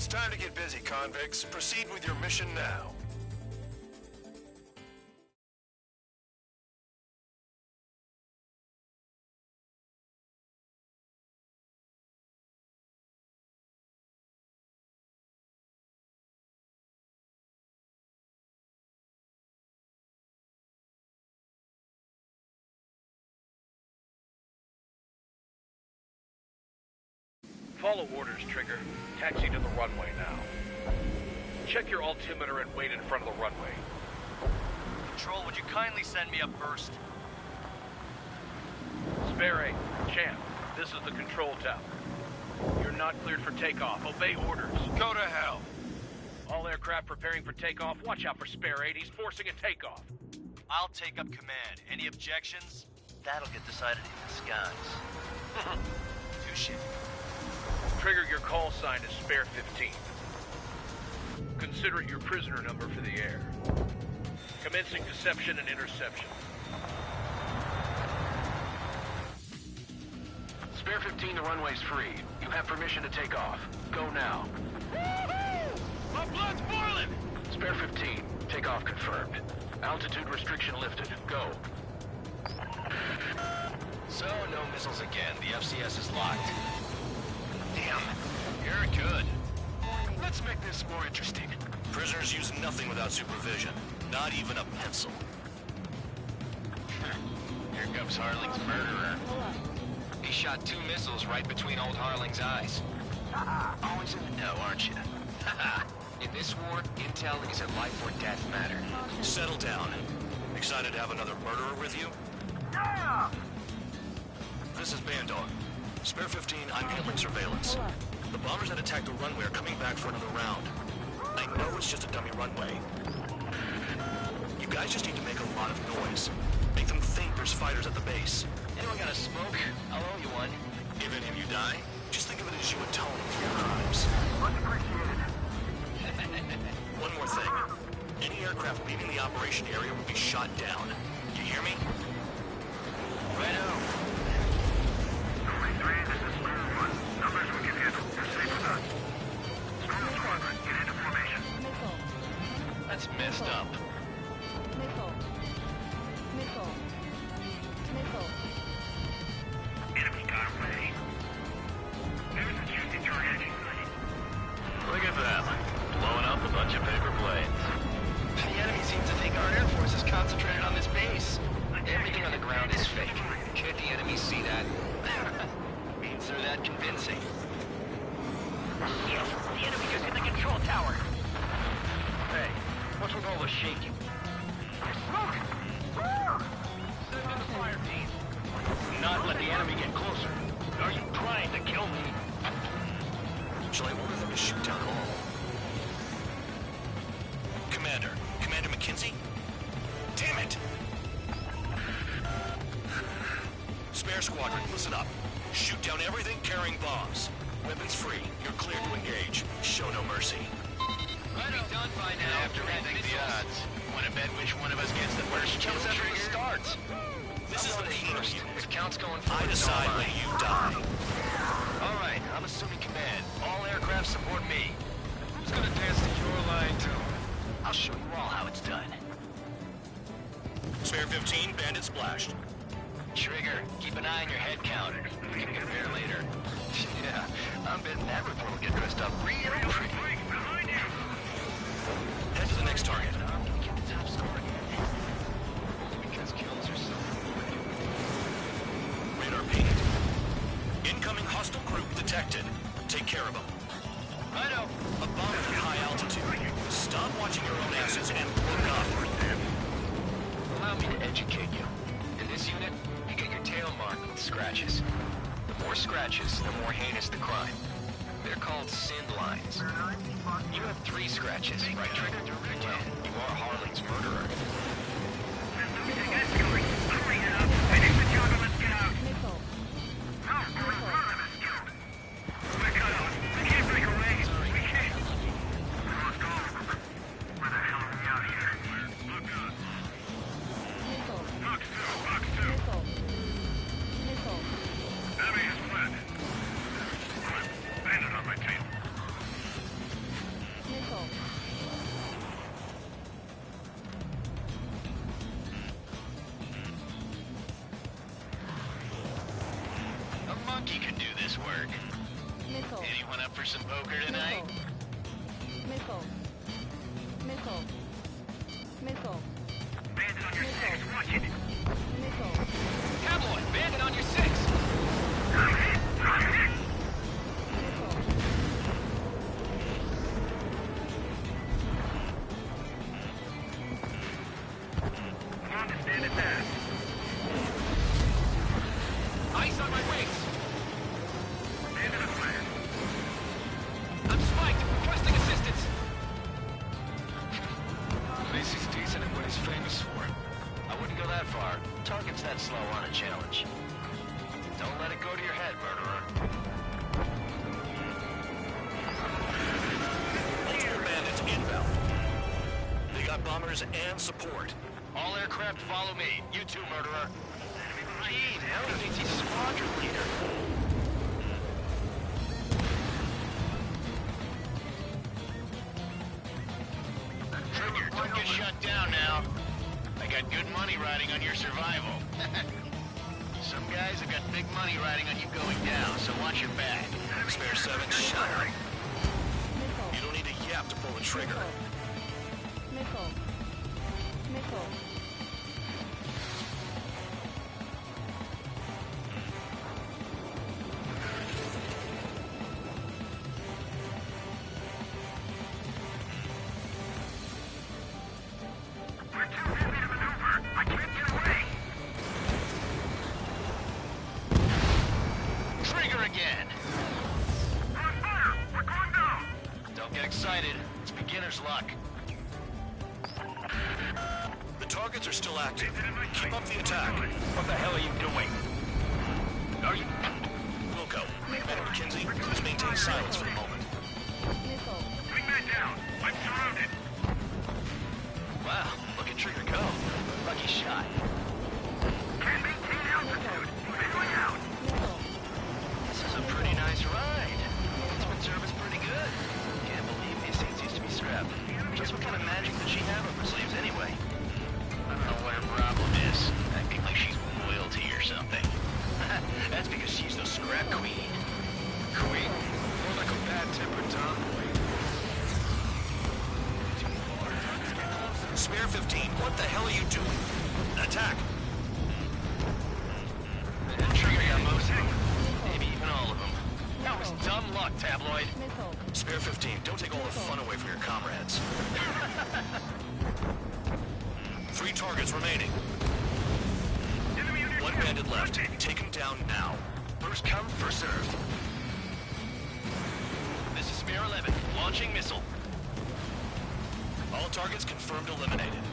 It's time to get busy, convicts. Proceed with your mission now. Follow orders, Trigger. Taxi to the runway now. Check your altimeter and wait in front of the runway. Control, would you kindly send me up first? Spare 8, Champ, this is the control tower. You're not cleared for takeoff. Obey orders. Go to hell. All aircraft preparing for takeoff. Watch out for Spare 8. He's forcing a takeoff. I'll take up command. Any objections? That'll get decided in the skies. Touche. Trigger, your call sign is Spare 15. Consider it your prisoner number for the air. Commencing deception and interception. Spare 15, the runway's free. You have permission to take off. Go now. Woohoo! My blood's boiling! Spare 15, takeoff confirmed. Altitude restriction lifted. Go. So, no missiles again. The FCS is locked. Damn. You're good. Let's make this more interesting. Prisoners use nothing without supervision. Not even a pencil. Here comes Harling's murderer. He shot 2 missiles right between old Harling's eyes. Always in the know, aren't you? In this war, intel is a life or death matter. Settle down. Excited to have another murderer with you? Yeah! This is Bandog. Spare 15, I'm handling surveillance. The bombers that attacked the runway are coming back for another round. I know it's just a dummy runway. You guys just need to make a lot of noise. Make them think there's fighters at the base. Anyone got a smoke? I'll owe you one. If any of you die, just think of it as you atone for your crimes. Much appreciated. One more thing. Any aircraft leaving the operation area will be shot down. You hear me? Righto. Only 3, this is Storm 1. Numbers we can handle. You're safe with us. Storm Squadron, get into formation. That's messed up. Enemy got away. There's a shifting target. Look at them. Blowing up a bunch of paper planes. The enemy seems to think our Air Force is concentrated on this base. Everything on the ground is fake. Can't the enemy see that? Means they're that convincing. Yes, the enemy is in the control tower. Hey, what's with all the shaking? Smoke! Send in the fire team. Do not let the enemy get closer. Are you trying to kill me? Shall I order them to shoot down all? Commander McKenzie? Damn it! Spare Squadron, listen up. Shoot down everything carrying bombs. Weapons free. You're clear to engage. Show no mercy. Right be done by now. After rethink the odds. Want to bet which one of us gets the first kill Kills after trigger? it starts. This is the Penal Unit. It counts going I forward. decide when you die. All right, I'm assuming command. All aircraft support me. Who's gonna dance to your line too? I'll show you all how it's done. Spare 15, bandit splashed. Trigger, keep an eye on your head count. We can compare later. Yeah, I'm betting that report will get dressed up real pretty. Behind you! Head to the next target. Get the top score again. Because kills are so Radar ping. Incoming hostile group detected. Take care of them. Righto. A bomb from high altitude. Stop watching your own asses and look up. Allow me to educate you. In this unit, you get your tail marked with scratches. The more scratches, the more heinous the crime. They're called sin lines. You have 3 scratches, right, Trigger? Well, you are Harling's murderer. Everything escalating. Hurry it up. Finish the job and let's get out. No, we're in front of us. We're cut off. We can't break away. We can't. We lost all of them. Where the hell are we out here? Look up. Box 2. Enemy is fled. Bandit on my tail. Lucky could do this work. Missile. Anyone up for some poker tonight? Missile. Missile. Missile. Bandit on your six, watch it. Missile. Tabloid, bandit on your 6. Come on to stand it there. Ice on my wings. Bandit afire. I'm spiked. Requesting assistance. This is decent at what he's famous for. I wouldn't go that far. Targets that slow on a challenge. Don't let it go to your head, murderer. Multiple bandits inbound. They got bombers and support. All aircraft follow me. You too, murderer. Gee, now he thinks he's squadron leader. Trigger, don't get shut down now. I got good money riding on your survival. Some guys have got big money riding on you going down, so watch your back. Spare 7, shut up. You don't need a yap to pull the trigger. Missile. Missile. We're too heavy to maneuver. I can't get away. Trigger again. We're on fire. We're going down. Don't get excited. It's beginner's luck. The targets are still active. Keep up the attack. What the hell are you doing? Are you... Wilco, Commander McKenzie, please maintain silence for the moment. Missile. Wingman down. I'm surrounded. Wow, look at Trigger go. Lucky shot. Can't maintain altitude. Going out. Missile. This is a pretty nice ride. Instrument service pretty good. Can't believe these things used to be scrapped. Just what kind of magic did she have up her sleeves anyway? I don't know what her problem is. Acting like she's royalty or something. That's because she's the scrap queen. Queen? More like a bad-tempered tomboy. Spare 15, what the hell are you doing? Attack! Trigger got most of them. Maybe even all of them. That was dumb luck, Tabloid. Missile. Spare 15, don't take all the fun away from your comrades. 3 targets remaining. One bandit left. Take him down now. First come, first served. This is Spare 11, launching missile. All targets confirmed eliminated.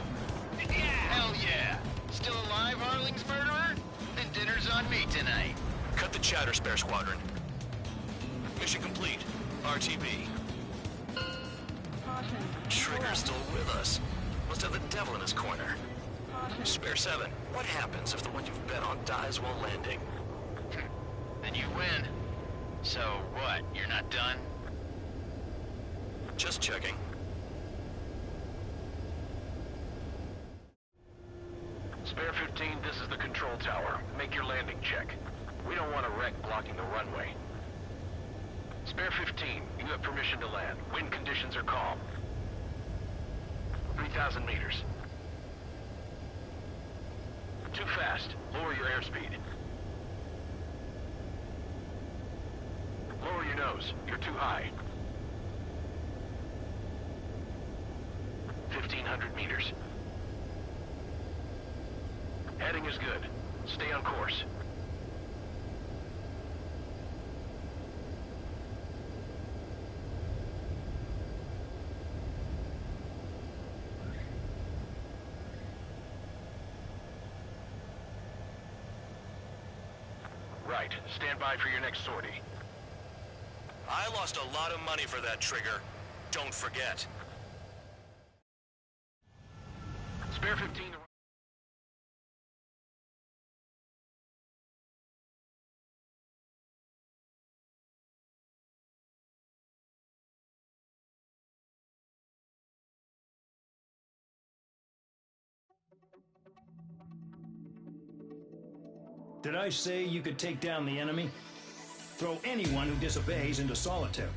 Hell yeah! Still alive, Harling's murderer? Then dinner's on me tonight. Cut the chatter, Spare Squadron. Mission complete. RTB. Caution. Trigger's still with us. Must have the devil in his corner. Caution. Spare 7, what happens if the one you've bet on dies while landing? Then you win. So what, you're not done? Just checking. Spare 15, this is the control tower. Make your landing check. We don't want a wreck blocking the runway. Spare 15, you have permission to land. Wind conditions are calm. 3,000 meters. Too fast. Lower your airspeed. Lower your nose. You're too high. 1,500 meters. Heading is good. Stay on course. Right. Stand by for your next sortie. I lost a lot of money for that Trigger. Don't forget. Spare 15... Did I say you could take down the enemy? throw anyone who disobeys into solitary.